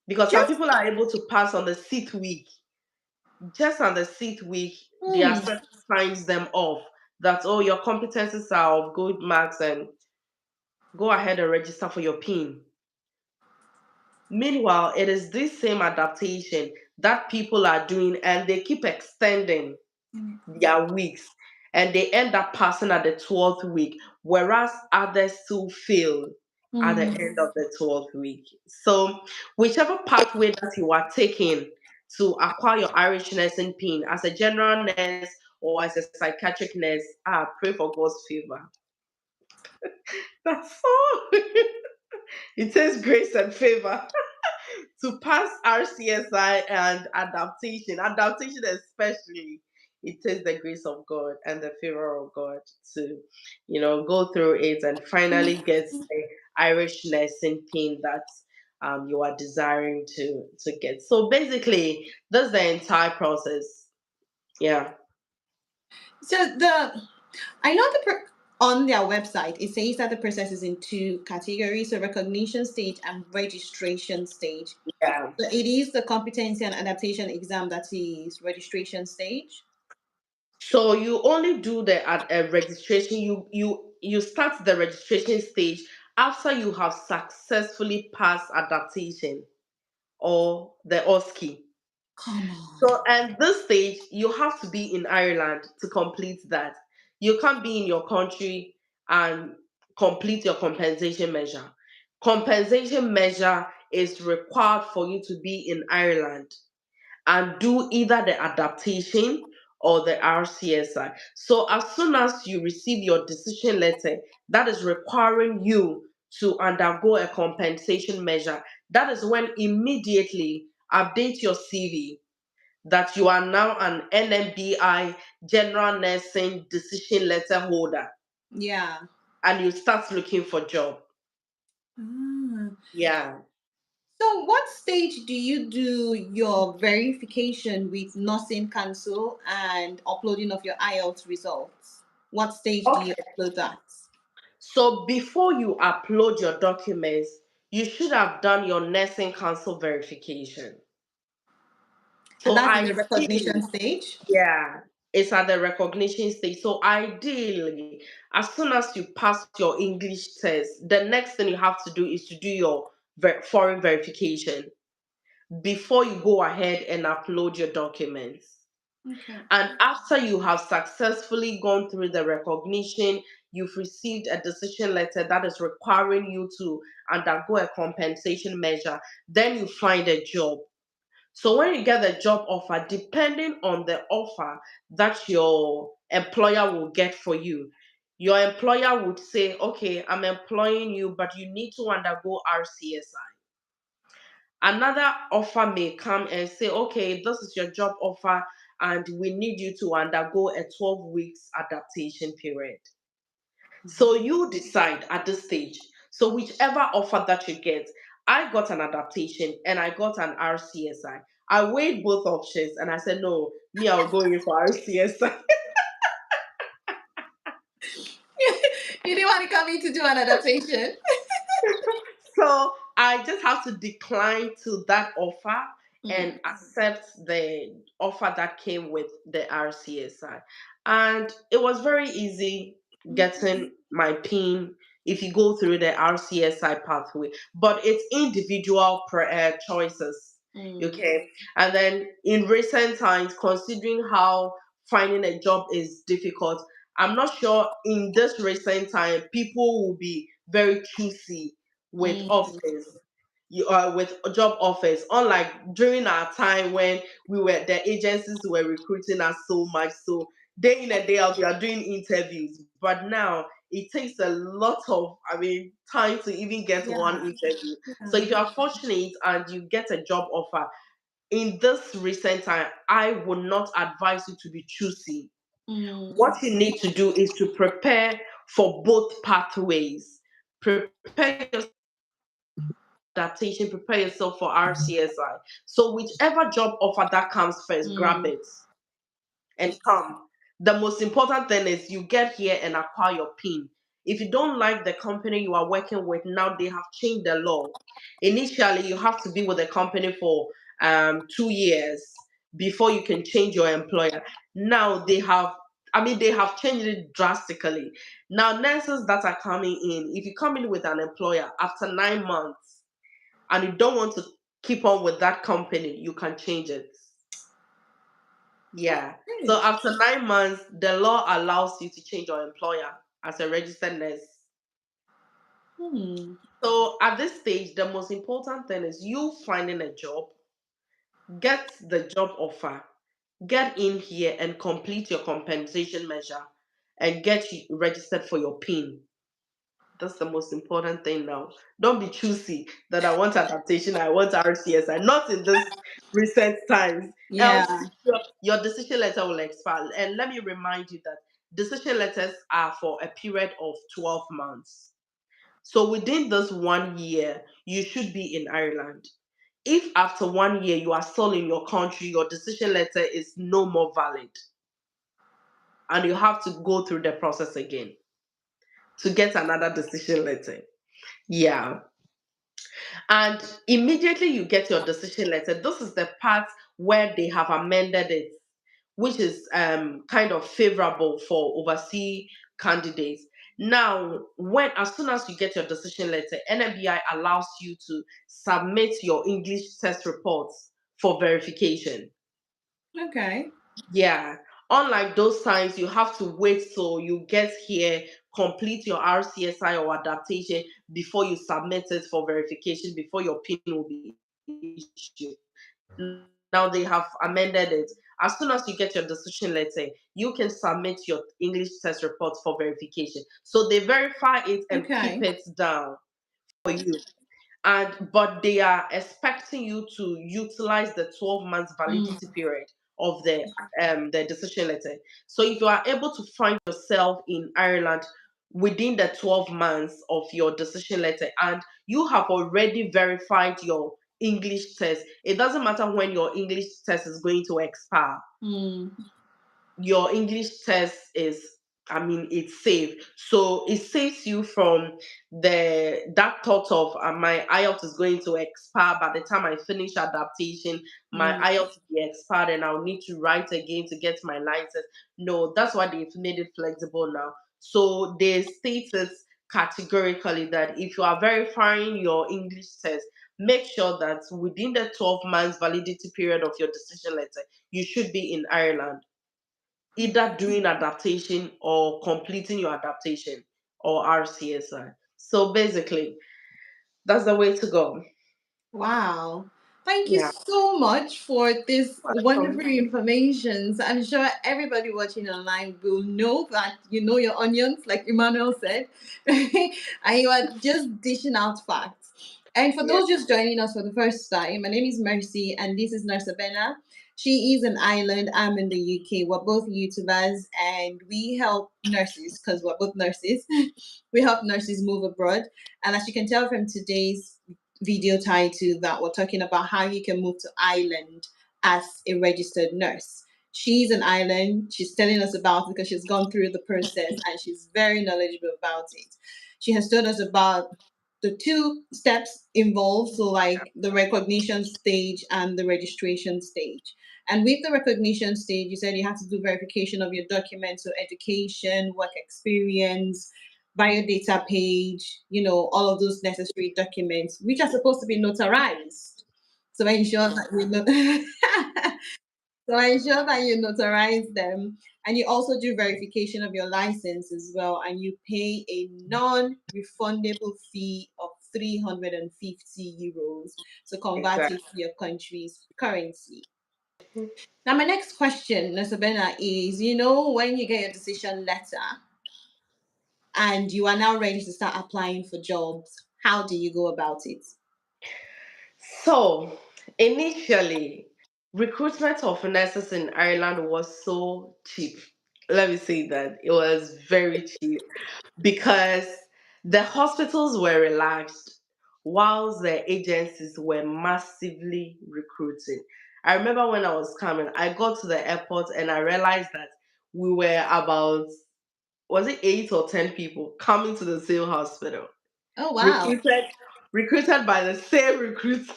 Speaker 2: Because some
Speaker 1: Just
Speaker 2: people are able to pass on the seat week. Just on the seat week, the
Speaker 1: mm,
Speaker 2: assessor signs them off that, oh, your competencies are of good marks and go ahead and register for your PIN. Meanwhile, it is this same adaptation that people are doing and they keep extending their weeks and they end up passing at the 12th week, whereas others still fail at the
Speaker 1: mm,
Speaker 2: end of the 12th week. So, whichever pathway that you are taking to acquire your Irish nursing pin as a general nurse or as a psychiatric nurse, pray for God's favor. That's all. It takes grace and favor to pass RCSI and adaptation. Adaptation, especially, it takes the grace of God and the favor of God to, go through it and finally get the Irish nursing pin that you are desiring to get. So basically, that's the entire process. Yeah.
Speaker 1: so the I know on their website it says that the process is in two categories: so recognition stage and registration stage.
Speaker 2: Yeah.
Speaker 1: So it is the competency and adaptation exam that is registration stage.
Speaker 2: So you only do the registration. You start the registration stage after you have successfully passed adaptation or the OSCE.
Speaker 1: Come on.
Speaker 2: So at this stage, you have to be in Ireland to complete that. You can't be in your country and complete your compensation measure. Compensation measure is required for you to be in Ireland and do either the adaptation or the RCSI. So as soon as you receive your decision letter that is requiring you to undergo a compensation measure, that is when immediately update your CV that you are now an NMBI general nursing decision letter holder
Speaker 1: Yeah.
Speaker 2: and you start looking for job.
Speaker 1: Ah.
Speaker 2: Yeah.
Speaker 1: So, what stage do you do your verification with Nursing Council and uploading of your IELTS results? What stage do you
Speaker 2: Okay.
Speaker 1: upload that?
Speaker 2: So before you upload your documents, you should have done your nursing council verification.
Speaker 1: And
Speaker 2: So
Speaker 1: that's in the recognition
Speaker 2: ideally,
Speaker 1: stage?
Speaker 2: yeah, it's at the recognition stage. So ideally, as soon as you pass your English test, the next thing you have to do is to do your foreign verification before you go ahead and upload your documents.
Speaker 1: Okay.
Speaker 2: And after you have successfully gone through the recognition, you've received a decision letter that is requiring you to undergo a compensation measure, then you find a job. So when you get the job offer, depending on the offer that your employer will get for you, your employer would say, okay, I'm employing you, but you need to undergo RCSI. Another offer may come and say, okay, this is your job offer, and we need you to undergo a 12 weeks adaptation period. So you decide at this stage. So whichever offer that you get, I got an adaptation and I got an RCSI. I weighed both options and I said, no, me, I'll go in for RCSI.
Speaker 1: You didn't want to come in to do an adaptation.
Speaker 2: So I just have to decline to that offer
Speaker 1: Mm.
Speaker 2: and accept the offer that came with the RCSI. And it was very easy getting my PIN if you go through the RCSI pathway, but it's individual choices.
Speaker 1: Mm.
Speaker 2: Okay. And then in recent times, considering how finding a job is difficult, I'm not sure in this recent time people will be very choosy with
Speaker 1: Mm.
Speaker 2: offers, with job offers, unlike during our time when the agencies were recruiting us so much, so day in and day out we are doing interviews, but now it takes a lot of, time to even get one
Speaker 1: Yeah.
Speaker 2: interview. So
Speaker 1: Yeah.
Speaker 2: if you are fortunate and you get a job offer in this recent time, I would not advise you to be choosy.
Speaker 1: Mm.
Speaker 2: What you need to do is to prepare for both pathways. Prepare yourself for adaptation, prepare yourself for RCSI. So whichever job offer that comes first, grab
Speaker 1: Mm.
Speaker 2: it and come. The most important thing is you get here and acquire your PIN. If you don't like the company you are working with, now they have changed the law. Initially, you have to be with the company for 2 years before you can change your employer. Now they have changed it drastically. Now, nurses that are coming in, if you come in with an employer after 9 months and you don't want to keep on with that company, you can change it. Yeah.
Speaker 1: Okay.
Speaker 2: So after 9 months, the law allows you to change your employer as a registered nurse.
Speaker 1: Hmm.
Speaker 2: So at this stage, the most important thing is you finding a job, get the job offer, get in here and complete your compensation measure and get you registered for your PIN. That's the most important thing now. Don't be choosy that I want adaptation, I want RCSI. Not in this recent times. Else,
Speaker 1: Yeah.
Speaker 2: your decision letter will expire. And let me remind you that decision letters are for a period of 12 months. So within this 1 year, you should be in Ireland. If after 1 year you are still in your country, your decision letter is no more valid. And you have to go through the process again to get another decision letter. Yeah. And immediately you get your decision letter. This is the part where they have amended it, which is kind of favorable for overseas candidates. Now, when as soon as you get your decision letter, NMBI allows you to submit your English test reports for verification.
Speaker 1: Okay.
Speaker 2: Yeah. Unlike those times, you have to wait till you get here, complete your RCSI or adaptation before you submit it for verification, before your PIN will be issued. Now they have amended it. As soon as you get your decision letter, you can submit your English test report for verification. So they verify it and keep it
Speaker 1: Okay.
Speaker 2: down for you. But they are expecting you to utilize the 12 months validity
Speaker 1: Mm.
Speaker 2: period of the decision letter. So if you are able to find yourself in Ireland within the 12 months of your decision letter and you have already verified your English test, it doesn't matter when your English test is going to expire.
Speaker 1: Mm.
Speaker 2: Your English test is, it's safe. So it saves you from the that thought of my IELTS is going to expire by the time I finish adaptation. My
Speaker 1: Mm.
Speaker 2: IELTS will be expired and I'll need to write again to get my license. No, that's why they've made it flexible now. So they state it categorically that if you are verifying your English test, make sure that within the 12 months validity period of your decision letter, you should be in Ireland, either doing adaptation or completing your adaptation or RCSI. So basically, that's the way to go.
Speaker 1: Wow. Thank you
Speaker 2: Yeah.
Speaker 1: so much for this wonderful
Speaker 2: Welcome.
Speaker 1: information. So I'm sure everybody watching online will know that you know your onions, like Emmanuel said, and you are just dishing out facts. And for
Speaker 2: Yeah.
Speaker 1: those just joining us for the first time, my name is Mercy, and this is Nurse Abena. She is in Ireland. I'm in the UK. We're both YouTubers, and we help nurses because we're both nurses. We help nurses move abroad. And as you can tell from today's video title, that we're talking about how you can move to Ireland as a registered nurse. She's in Ireland. She's telling us about it because she's gone through the process and she's very knowledgeable about it. She has told us about the two steps involved, so like the recognition stage and the registration stage. And with the recognition stage, you said you have to do verification of your documents, so education, work experience, biodata page, all of those necessary documents, which are supposed to be notarized. So ensure that you know. So ensure that you notarize them, and you also do verification of your license as well, and you pay a non-refundable fee of 350 euros to convert
Speaker 2: Exactly.
Speaker 1: it to your country's currency. Now, my next question, Nasabena, is when you get your decision letter and you are now ready to start applying for jobs, how do you go about it?
Speaker 2: So, initially, recruitment of nurses in Ireland was so cheap. Let me say that it was very cheap because the hospitals were relaxed whilst the agencies were massively recruiting. I remember when I was coming, I got to the airport and I realized that we were about, was it 8 or 10 people coming to the same hospital,
Speaker 1: Oh, wow.
Speaker 2: recruited recruited by the same recruit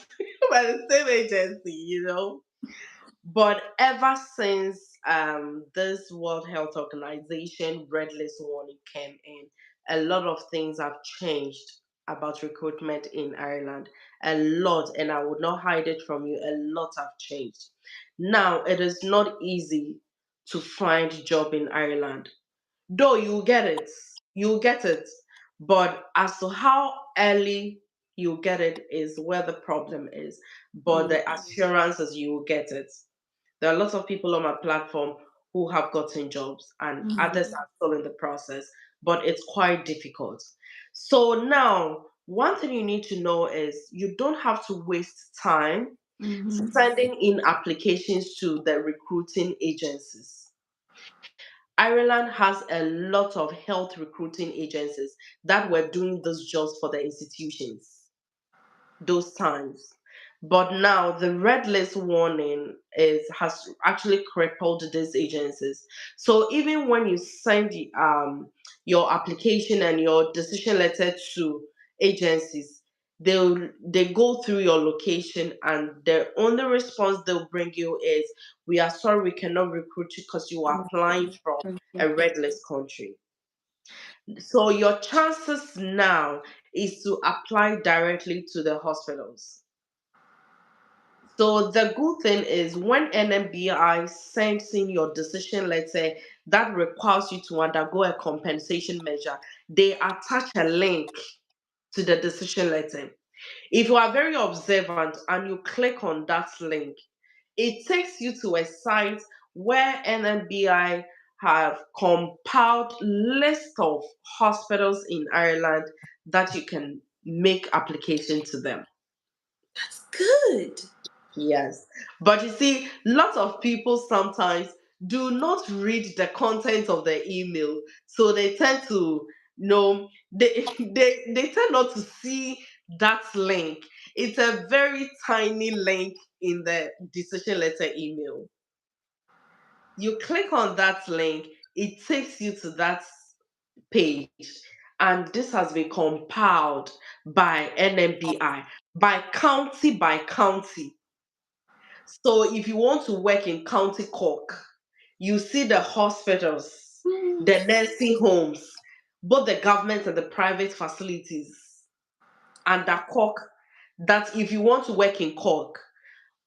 Speaker 2: by the same agency. But ever since this World Health Organization red list warning came in, a lot of things have changed about recruitment in Ireland. A lot, and I would not hide it from you, a lot have changed. Now it is not easy to find job in Ireland. Though you'll get it. But as to how early you get it is where the problem is. But the
Speaker 1: Mm,
Speaker 2: assurance is you will get it. There are lots of people on my platform who have gotten jobs, and others
Speaker 1: mm,
Speaker 2: are still in the process, but it's quite difficult. So now, one thing you need to know is you don't have to waste time
Speaker 1: mhm,
Speaker 2: sending in applications to the recruiting agencies. Ireland has a lot of health recruiting agencies that were doing those jobs for the institutions those times. But now the red list warning is has actually crippled these agencies. So even when you send your application and your decision letter to agencies, they go through your location and the only response they'll bring you is, we are sorry, we cannot recruit you because you are applying from a red list country. So your chances now is to apply directly to the hospitals. So the good thing is when NMBI sends in your decision letter that requires you to undergo a compensation measure, they attach a link to the decision letter. If you are very observant and you click on that link, it takes you to a site where NMBI have compiled list of hospitals in Ireland that you can make application to them.
Speaker 1: that's good.
Speaker 2: Yes. But you see, lots of people sometimes do not read the content of the email. So they tend to they tend not to see that link. It's a very tiny link in the decision letter email. You click on that link, it takes you to that page. And this has been compiled by NMBI, by county. So if you want to work in County Cork, you see the hospitals,
Speaker 1: Mm,
Speaker 2: the nursing homes, both the government and the private facilities under Cork. that if you want to work in Cork,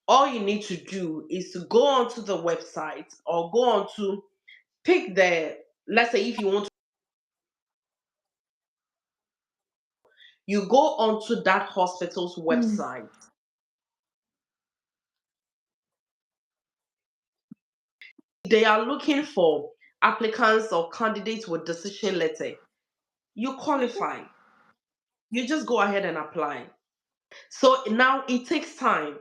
Speaker 2: all you need to do is to go onto the website or go on to pick the, let's say if you want to, you go onto that hospital's
Speaker 1: Mm.
Speaker 2: website. They are looking for applicants or candidates with decision letter. You qualify. You just go ahead and apply. So now it takes time.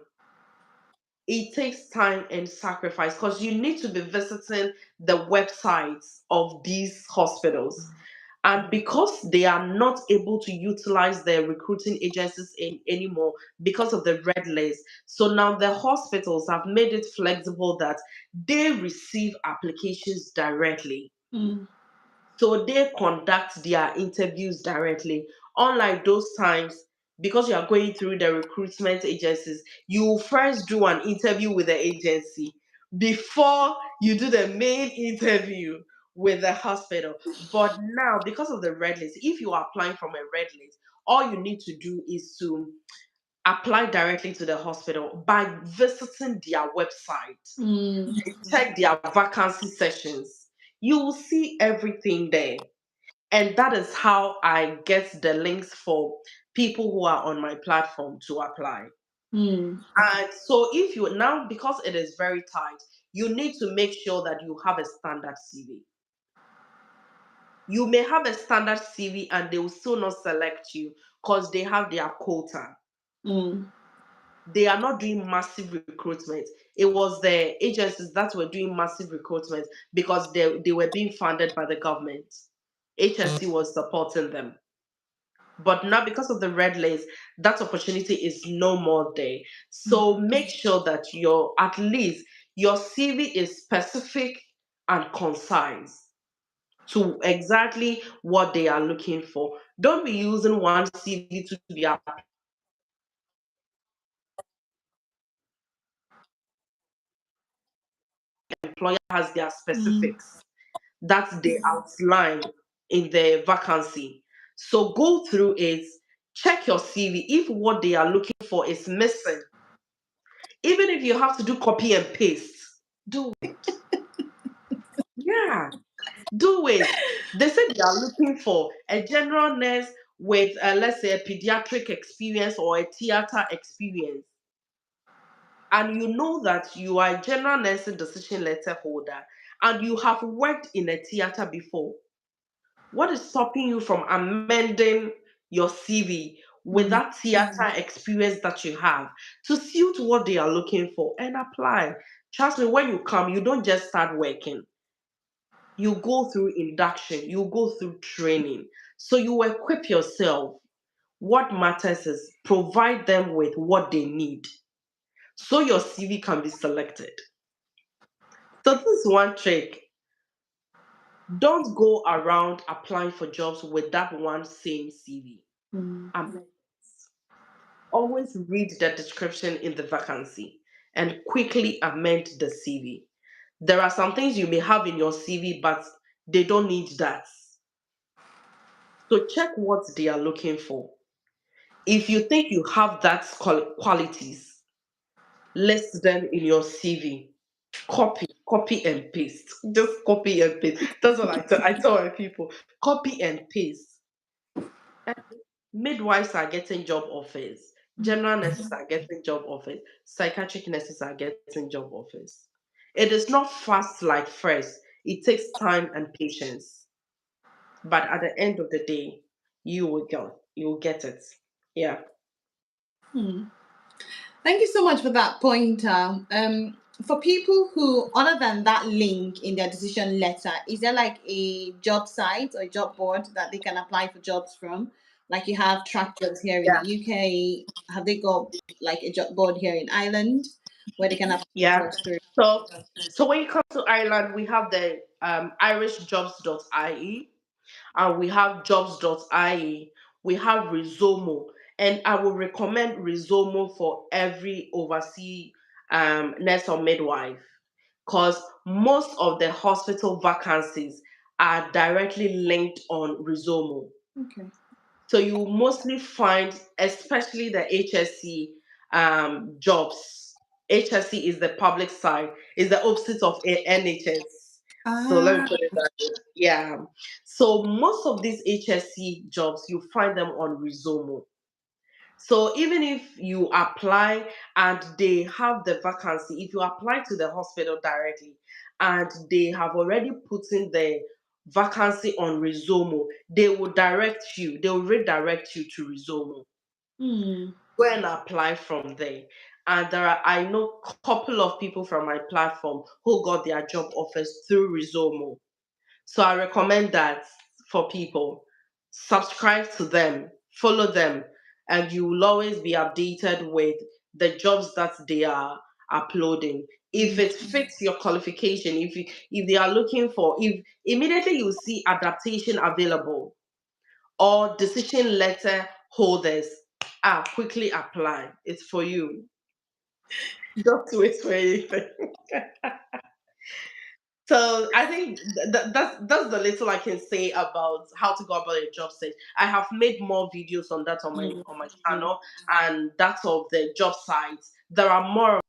Speaker 2: It takes time and sacrifice because you need to be visiting the websites of these hospitals. And because they are not able to utilize their recruiting agencies anymore because of the red list, so now the hospitals have made it flexible that they receive applications directly.
Speaker 1: Mm.
Speaker 2: So they conduct their interviews directly. Unlike those times, because you are going through the recruitment agencies, you first do an interview with the agency before you do the main interview with the hospital. But now, because of the red list, if you are applying from a red list, all you need to do is to apply directly to the hospital by visiting their website,
Speaker 1: Mm.
Speaker 2: check their vacancy sessions. You will see everything there, and that is how I get the links for people who are on my platform to apply.
Speaker 1: Mm.
Speaker 2: And so if you now, because it is very tight, you need to make sure that you have a standard CV. You may have a standard CV and they will still not select you because they have their quota.
Speaker 1: Mm.
Speaker 2: They are not doing massive recruitment. It was the agencies that were doing massive recruitment because they were being funded by the government. HSC was supporting them. But now, because of the red list, that opportunity is no more there. So make sure that your at least your CV is specific and concise to exactly what they are looking for. Don't be using one CV to be applying for multiple hospitals. Employer has their
Speaker 1: Mm.
Speaker 2: specifics that they outline in the vacancy. So go through it, check your CV. If what they are looking for is missing, even if you have to do copy and paste, do it. Yeah, do it. They said they are looking for a general nurse with, let's say, a pediatric experience or a theater experience. And you know that you are a general nursing decision letter holder and you have worked in a theater before. What is stopping you from amending your CV with
Speaker 1: Mm.
Speaker 2: that theater experience that you have to suit what they are looking for and apply? Trust me, when you come, you don't just start working. You go through induction, you go through training. So you equip yourself. What matters is provide them with what they need so your CV can be selected. So this is one trick. Don't go around applying for jobs with that one same CV.
Speaker 1: Mm.
Speaker 2: Always read the description in the vacancy and quickly amend the CV. There are some things you may have in your CV, but they don't need that. So check what they are looking for. If you think you have that qualities, list them in your CV. Copy and paste. Just copy and paste. That's what I tell my people. Copy and paste. Midwives are getting job offers. General nurses are getting job offers. Psychiatric nurses are getting job offers. It is not fast like first. It takes time and patience. But at the end of the day, you will go. You will get it. Yeah.
Speaker 1: Mm. Thank you so much for that pointer. For people who, other than that link in their decision letter, is there like a job site or a job board that they can apply for jobs from? Like you have track jobs here in the
Speaker 2: Yeah.
Speaker 1: UK. Have they got like a job board here in Ireland where they can apply for
Speaker 2: Yeah.
Speaker 1: jobs through?
Speaker 2: So when you come to Ireland, we have the irishjobs.ie, and we have jobs.ie, we have Rizomo, and I will recommend Rizomo for every overseas nurse or midwife because most of the hospital vacancies are directly linked on Rizomo.
Speaker 1: Okay.
Speaker 2: So you mostly find, especially the HSC jobs. HSC is the public side, is the opposite of NHS. So let me
Speaker 1: Ah.
Speaker 2: put it that way. Yeah. So most of these HSC jobs, you find them on Rizomo. So even if you apply and they have the vacancy, if you apply to the hospital directly and they have already put in the vacancy on Rizomo, they will redirect you to Rizomo.
Speaker 1: Hmm.
Speaker 2: Go and apply from there. And I know a couple of people from my platform who got their job offers through Rizomo. So I recommend that for people. Subscribe to them, follow them, and you will always be updated with the jobs that they are uploading. If it fits your qualification, if they are looking for, if immediately you see adaptation available or decision letter holders, quickly apply. It's for you. Don't wait for anything. So I think that's the little I can say about how to go about a job search. I have made more videos on that on my channel, and that's of the job sites. There are more.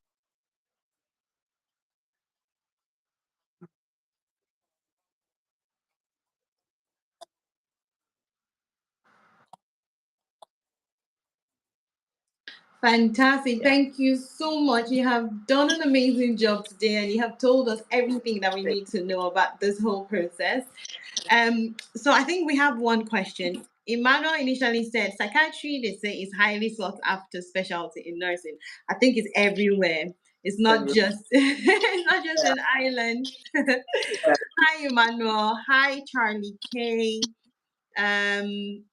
Speaker 1: Fantastic.
Speaker 2: Yeah.
Speaker 1: Thank you so much. You have done an amazing job today and you have told us everything that we need to know about this whole process. So I think we have one question. Emmanuel initially said psychiatry, they say, is highly sought after specialty in nursing. I think it's everywhere. It's not just it's not just an island. Hi Emmanuel. Hi Charlie K. Um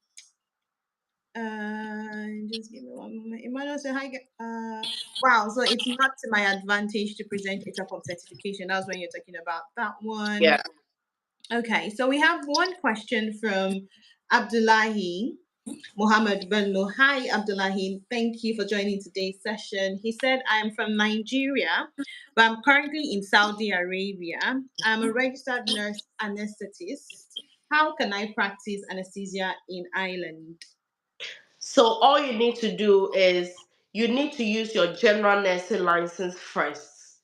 Speaker 1: just give me one moment. Emmanuel said, "Hi, wow, so it's not to my advantage to present a top of certification." That's when you're talking about that one.
Speaker 2: Yeah.
Speaker 1: Okay, so we have one question from Abdullahi Muhammad Bello. Hi, Abdullahi. Thank you for joining today's session. He said, I am from Nigeria, but I'm currently in Saudi Arabia. I'm a registered nurse anesthetist. How can I practice anesthesia in Ireland?
Speaker 2: So all you need to do is you need to use your general nursing license first.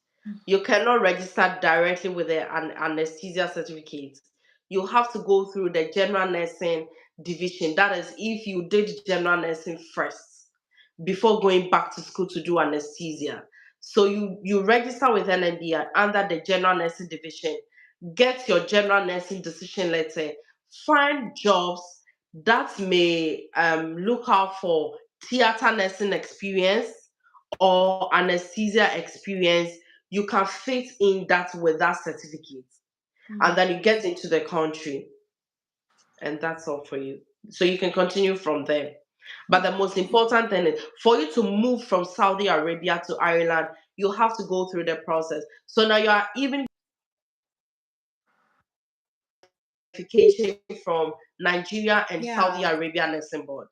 Speaker 2: You cannot register directly with an anesthesia certificate. You have to go through the general nursing division. That is, if you did general nursing first before going back to school to do anesthesia. So you register with NMBI under the general nursing division, get your general nursing decision letter, find jobs that may look out for theater nursing experience or anesthesia experience. You can fit in that with that certificate, and then you get into the country, and that's all for you. So you can continue from there. But the most important thing is for you to move from Saudi Arabia to Ireland, you have to go through the process. So now you are even qualification from Nigeria and Saudi
Speaker 1: Yeah.
Speaker 2: Arabia Nursing Board.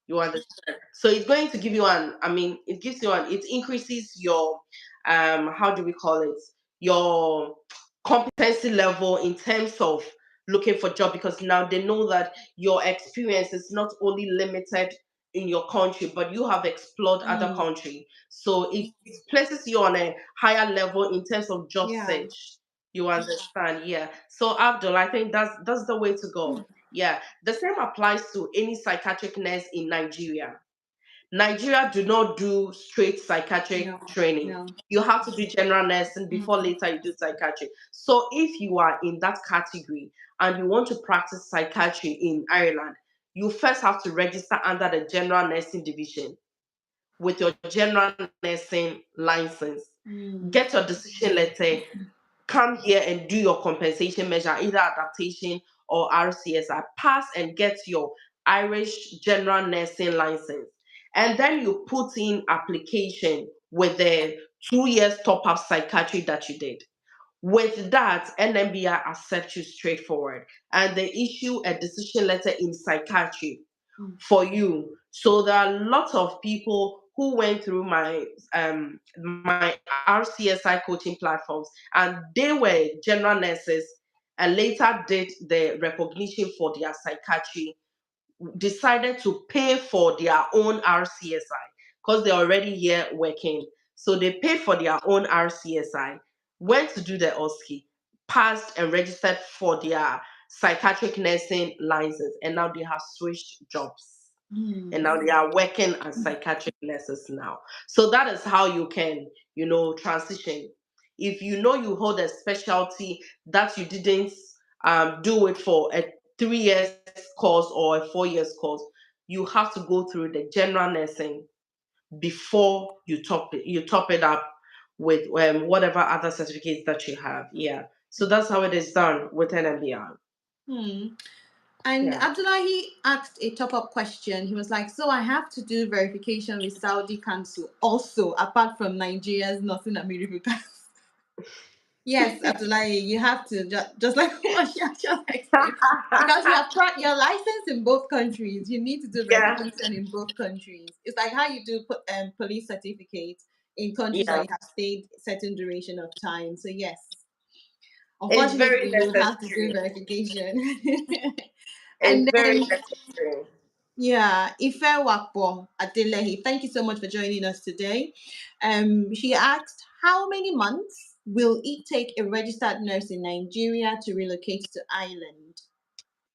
Speaker 2: You understand? So it's going to give you it gives you it increases your, how do we call it? Your competency level in terms of looking for job, because now they know that your experience is not only limited in your country, but you have explored other
Speaker 1: Mm,
Speaker 2: country. So it places you on a higher level in terms of job
Speaker 1: yeah.
Speaker 2: search. You understand? Yeah. So Abdul, I think that's the way to go. Yeah. The same applies to any psychiatric nurse in Nigeria. Nigeria do not do straight
Speaker 1: No.
Speaker 2: psychiatric training.
Speaker 1: No.
Speaker 2: You have to do general nursing before later you do psychiatry. So if you are in that category and you want to practice psychiatry in Ireland, you first have to register under the general nursing division with your general nursing license.
Speaker 1: Mm,
Speaker 2: Get your decision letter, come here and do your compensation measure, either adaptation or RCSI. Pass and get your Irish general nursing license. And then you put in application with the 2 years top up psychiatry that you did. With that, NMBI accepts you straightforward and they issue a decision letter in psychiatry
Speaker 1: mm,
Speaker 2: for you. So there are lots of people who went through my RCSI coaching platforms, and they were general nurses and later did the recognition for their psychiatry decided to pay for their own RCSI because they're already here working. So they paid for their own RCSI, went to do the OSCE, passed and registered for their psychiatric nursing license, and now they have switched jobs. And
Speaker 1: Mm.
Speaker 2: now they are working as psychiatric nurses now. So that is how you can, transition. If you know you hold a specialty that you didn't do it for a 3 years course or a 4 years course, you have to go through the general nursing before you top it up with whatever other certificates that you have. Yeah. So that's how it is done with NMBI.
Speaker 1: Hmm. And
Speaker 2: Yeah.
Speaker 1: Abdullahi asked a top up question. He was like, so I have to do verification with Saudi Council also, apart from Nigeria's Nothing Americas. Yes, Abdullahi, you have to, just like what she just explained. Because you have your license in both countries. You need to do
Speaker 2: Yeah.
Speaker 1: verification in both countries. It's like how you do police certificates in countries that
Speaker 2: Yeah.
Speaker 1: you have stayed certain duration of time. So yes,
Speaker 2: It's very
Speaker 1: unfortunately, you would have to do
Speaker 2: necessary.
Speaker 1: verification.
Speaker 2: It's
Speaker 1: And
Speaker 2: very
Speaker 1: then,
Speaker 2: necessary.
Speaker 1: yeah, Ife Wakbo Adelehi, thank you so much for joining us today. She asked, how many months will it take a registered nurse in Nigeria to relocate to Ireland?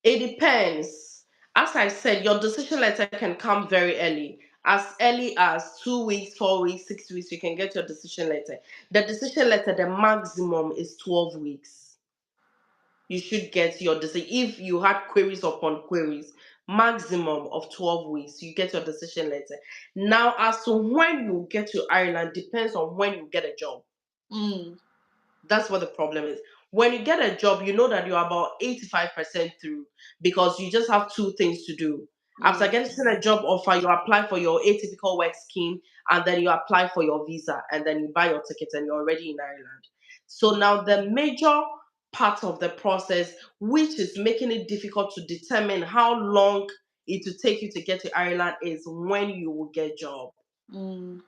Speaker 2: It depends. As I said, your decision letter can come very early as 2 weeks, 4 weeks, 6 weeks. You can get your decision letter. The decision letter, the maximum is 12 weeks. You should get your decision. If you had queries upon queries, maximum of 12 weeks, you get your decision letter. Now, as to when you get to Ireland, depends on when you get a job.
Speaker 1: Mm,
Speaker 2: That's what the problem is. When you get a job, you know that you're about 85% through because you just have two things to do. After
Speaker 1: mm,
Speaker 2: getting a job offer, you apply for your atypical work scheme and then you apply for your visa and then you buy your ticket and you're already in Ireland. So now the major part of the process, which is making it difficult to determine how long it will take you to get to Ireland, is when you will get job.
Speaker 1: mm,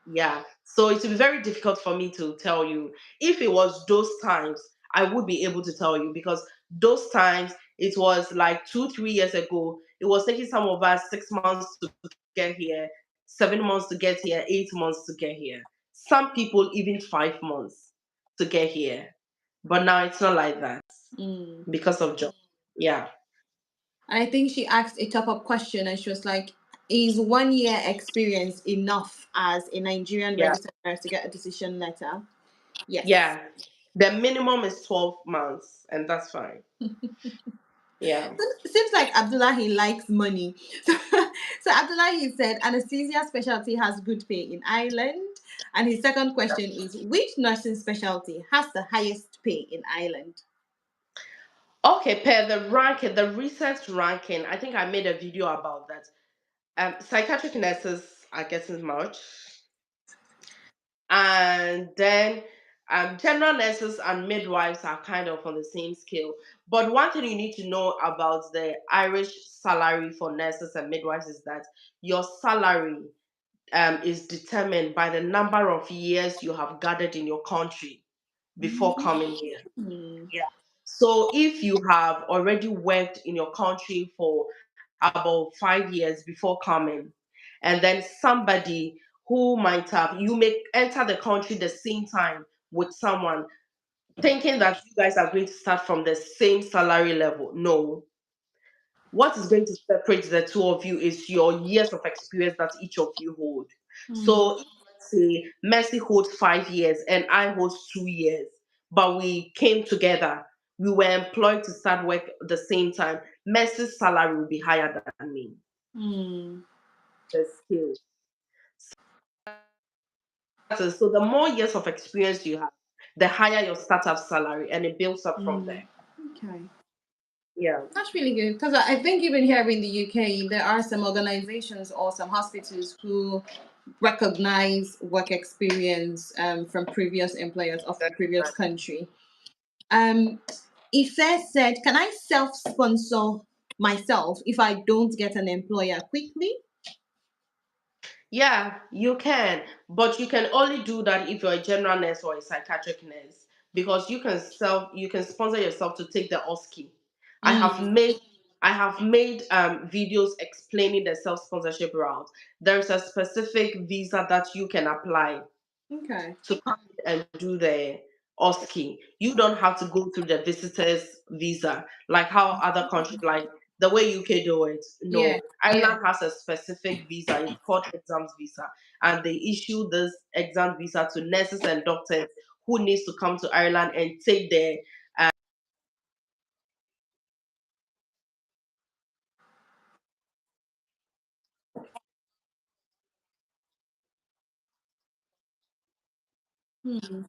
Speaker 2: Yeah. So it will be very difficult for me to tell you. If it was those times, I would be able to tell you because those times it was like 2, 3 years ago. It was taking some of us 6 months to get here, 7 months to get here, 8 months to get here. Some people even 5 months to get here. But now it's not like that
Speaker 1: mm.
Speaker 2: because of job. Yeah.
Speaker 1: And I think she asked a top up question and she was like, is 1 year experience enough as a Nigerian
Speaker 2: Yeah.
Speaker 1: registered nurse to get a decision letter? Yes.
Speaker 2: Yeah. The minimum is 12 months and that's fine. Yeah.
Speaker 1: It seems like Abdullahi likes money. So Abdullahi said anesthesia specialty has good pay in Ireland. And his second question is, which nursing specialty has the highest pay in Ireland?
Speaker 2: Okay, per the ranking, the recent ranking, I think I made a video about that. Psychiatric nurses are getting much, and then general nurses and midwives are kind of on the same scale. But one thing you need to know about the Irish salary for nurses and midwives is that your salary is determined by the number of years you have gathered in your country before coming here.
Speaker 1: Hmm.
Speaker 2: So if you have already worked in your country for about 5 years before coming, and then somebody who might have you may enter the country the same time with someone thinking that you guys are going to start from the same salary level. No, what is going to separate the two of you is your years of experience that each of you hold.
Speaker 1: Hmm.
Speaker 2: So if let's say Mercy holds 5 years and I hold 2 years, but we came together, we were employed to start work at the same time, Mercy's salary will be higher than me.
Speaker 1: Hmm.
Speaker 2: The skill. So the more years of experience you have, the higher your startup salary, and it builds up from
Speaker 1: Hmm.
Speaker 2: there.
Speaker 1: Okay.
Speaker 2: Yeah,
Speaker 1: That's really good because I think even here in the UK, there are some organizations or some hospitals who recognize work experience from previous employers of
Speaker 2: that's
Speaker 1: previous
Speaker 2: right.
Speaker 1: country. Um, Ife said, can I self sponsor myself if I don't get an employer quickly?
Speaker 2: Yeah, you can, but you can only do that if you're a general nurse or a psychiatric nurse because you can sponsor yourself to take the OSCE. I have
Speaker 1: Mm,
Speaker 2: made I have made videos explaining the self sponsorship route. There's a specific visa that you can apply
Speaker 1: Okay.
Speaker 2: to come and do the OSCE. You don't have to go through the visitors visa like how other countries like the way UK do it.
Speaker 1: Yeah.
Speaker 2: No, Ireland has a specific visa. It's called exams visa, and they issue this exam visa to nurses and doctors who needs to come to Ireland and take their
Speaker 1: Hmm.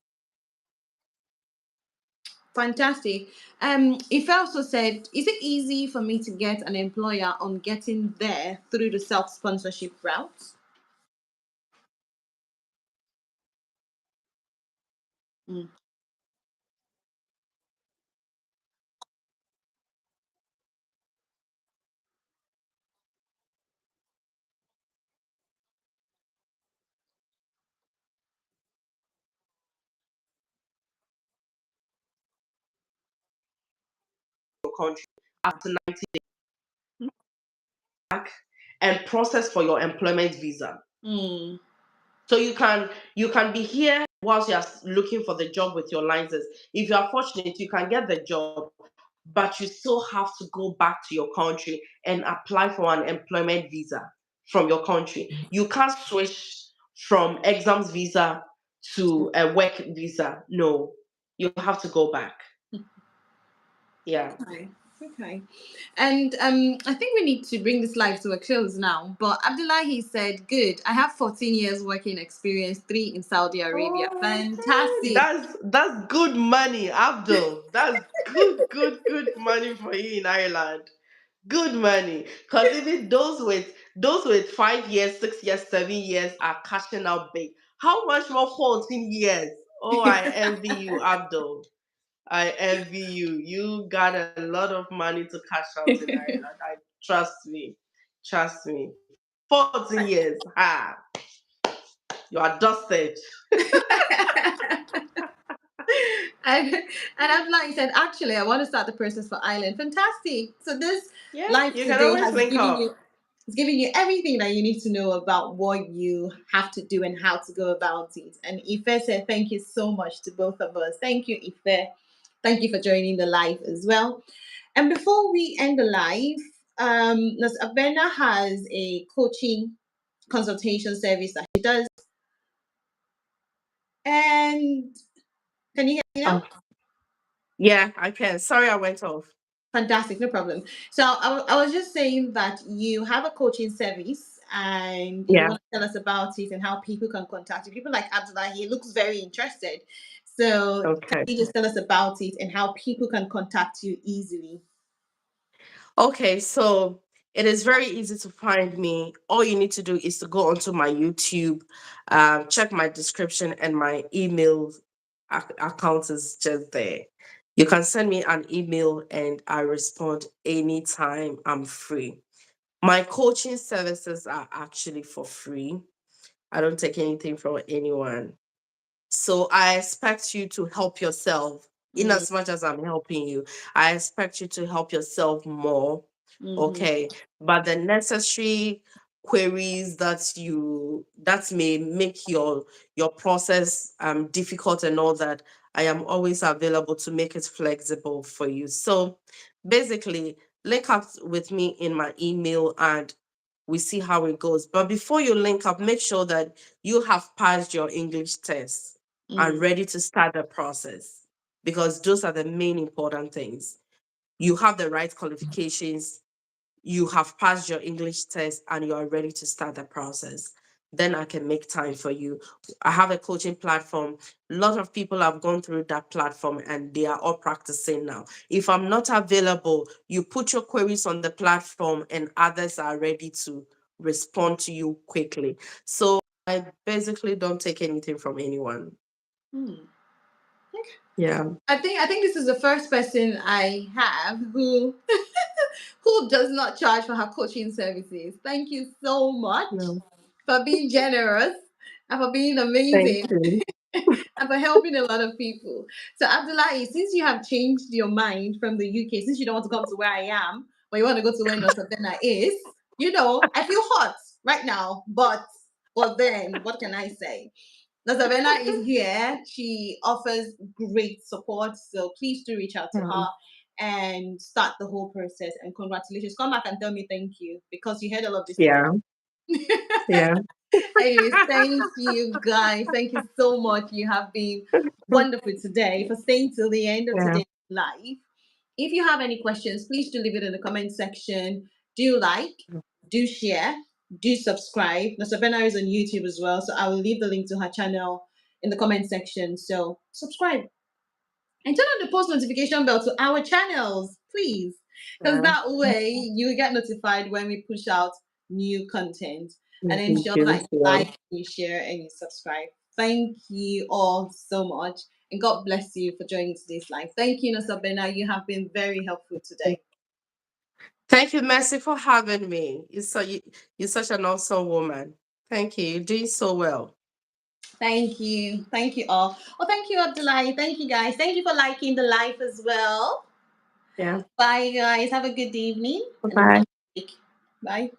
Speaker 1: Fantastic. Ife also said, is it easy for me to get an employer on getting there through the self sponsorship route? Mm.
Speaker 2: country after 90 days back and process for your employment visa.
Speaker 1: Mm.
Speaker 2: So you can be here whilst you're looking for the job with your license. If you are fortunate, you can get the job, but you still have to go back to your country and apply for an employment visa from your country. You can't switch from exams visa to a work visa. No, you have to go back. Yeah.
Speaker 1: Okay. Okay. And I think we need to bring this live to a close now. But Abdullahi said, good. I have 14 years working experience, 3 in Saudi Arabia.
Speaker 2: Okay,
Speaker 1: Fantastic.
Speaker 2: that's good money, Abdul. That's good money for you in Ireland. Good money, because even those with 5 years, 6 years, 7 years are cashing out big. How much more 14 years? Oh, I envy you, Abdul. I envy you. You got a lot of money to cash out in Ireland. I trust me. 14 years, you are dusted.
Speaker 1: and Abdullahi said, actually, I want to start the process for Ireland. Fantastic. So this
Speaker 2: Yeah,
Speaker 1: live
Speaker 2: you can
Speaker 1: today
Speaker 2: always
Speaker 1: has
Speaker 2: link
Speaker 1: given
Speaker 2: up.
Speaker 1: you it's giving you everything that you need to know about what you have to do and how to go about it. And Ife said, thank you so much to both of us. Thank you, Ife. Thank you for joining the live as well. And before we end the live, Ms. Avena has a coaching consultation service that she does. And can you hear me now?
Speaker 2: Oh, yeah, I can. Sorry, I went off.
Speaker 1: Fantastic, no problem. So I was just saying that you have a coaching service and you
Speaker 2: Yeah.
Speaker 1: want to tell us about it and how people can contact you. People like Abdullah, he looks very interested. So can
Speaker 2: Okay.
Speaker 1: you just tell us about it and how people can contact you easily?
Speaker 2: Okay, so it is very easy to find me. All you need to do is to go onto my YouTube, check my description, and my email account is just there. You can send me an email and I respond anytime I'm free. My coaching services are actually for free. I don't take anything from anyone. So I expect you to help yourself in
Speaker 1: Mm,
Speaker 2: as much as I'm helping you. I expect you to help yourself more.
Speaker 1: mhm,
Speaker 2: Okay. But the necessary queries that may make your process difficult and all that, I am always available to make it flexible for you. So basically link up with me in my email and we see how it goes. But before you link up, make sure that you have passed your English test and
Speaker 1: mm,
Speaker 2: ready to start the process because those are the main important things. You have the right qualifications, you have passed your English test, and you are ready to start the process. Then I can make time for you. I have a coaching platform. A lot of people have gone through that platform and they are all practicing now. If I'm not available, you put your queries on the platform and others are ready to respond to you quickly. So I basically don't take anything from anyone.
Speaker 1: mm.
Speaker 2: Yeah.
Speaker 1: I think this is the first person I have who who does not charge for her coaching services. Thank you so much
Speaker 2: No.
Speaker 1: for being generous and for being
Speaker 2: Thank
Speaker 1: amazing
Speaker 2: you.
Speaker 1: and for helping a lot of people. So, Abdullahi, since you have changed your mind from the UK, since you don't want to come to where I am, but you want to go to where Nosabena is, I feel hot right now. But then what can I say? Nosabena is here. She offers great support. So please do reach out to her and start the whole process. And congratulations. Come back and tell me thank you because you heard all of this today.
Speaker 2: Yeah, yeah.
Speaker 1: Anyways, thank you guys. Thank you so much. You have been wonderful today for staying till the end of
Speaker 2: Yeah.
Speaker 1: today's live. If you have any questions, please do leave it in the comment section. Do like, do share, do subscribe. Now, Savannah is on YouTube as well, so I will leave the link to her channel in the comment section. So subscribe and turn on the post notification bell to our channels, please, because
Speaker 2: Yeah.
Speaker 1: that way you get notified when we push out new content. And ensure
Speaker 2: Videos,
Speaker 1: that you
Speaker 2: yeah.
Speaker 1: like, you share, and you subscribe. Thank you all so much, and God bless you for joining today's live. Thank you, Nosabena. You have been very helpful today.
Speaker 2: Thank you, Mercy, for having me. You're such an awesome woman. Thank you. You're doing so well.
Speaker 1: Thank you. Thank you all. Oh, thank you, Abdullah. Thank you, guys. Thank you for liking the live as well.
Speaker 2: Yeah.
Speaker 1: Bye, guys. Have a good evening and a
Speaker 2: Bye.
Speaker 1: blessed week. Bye.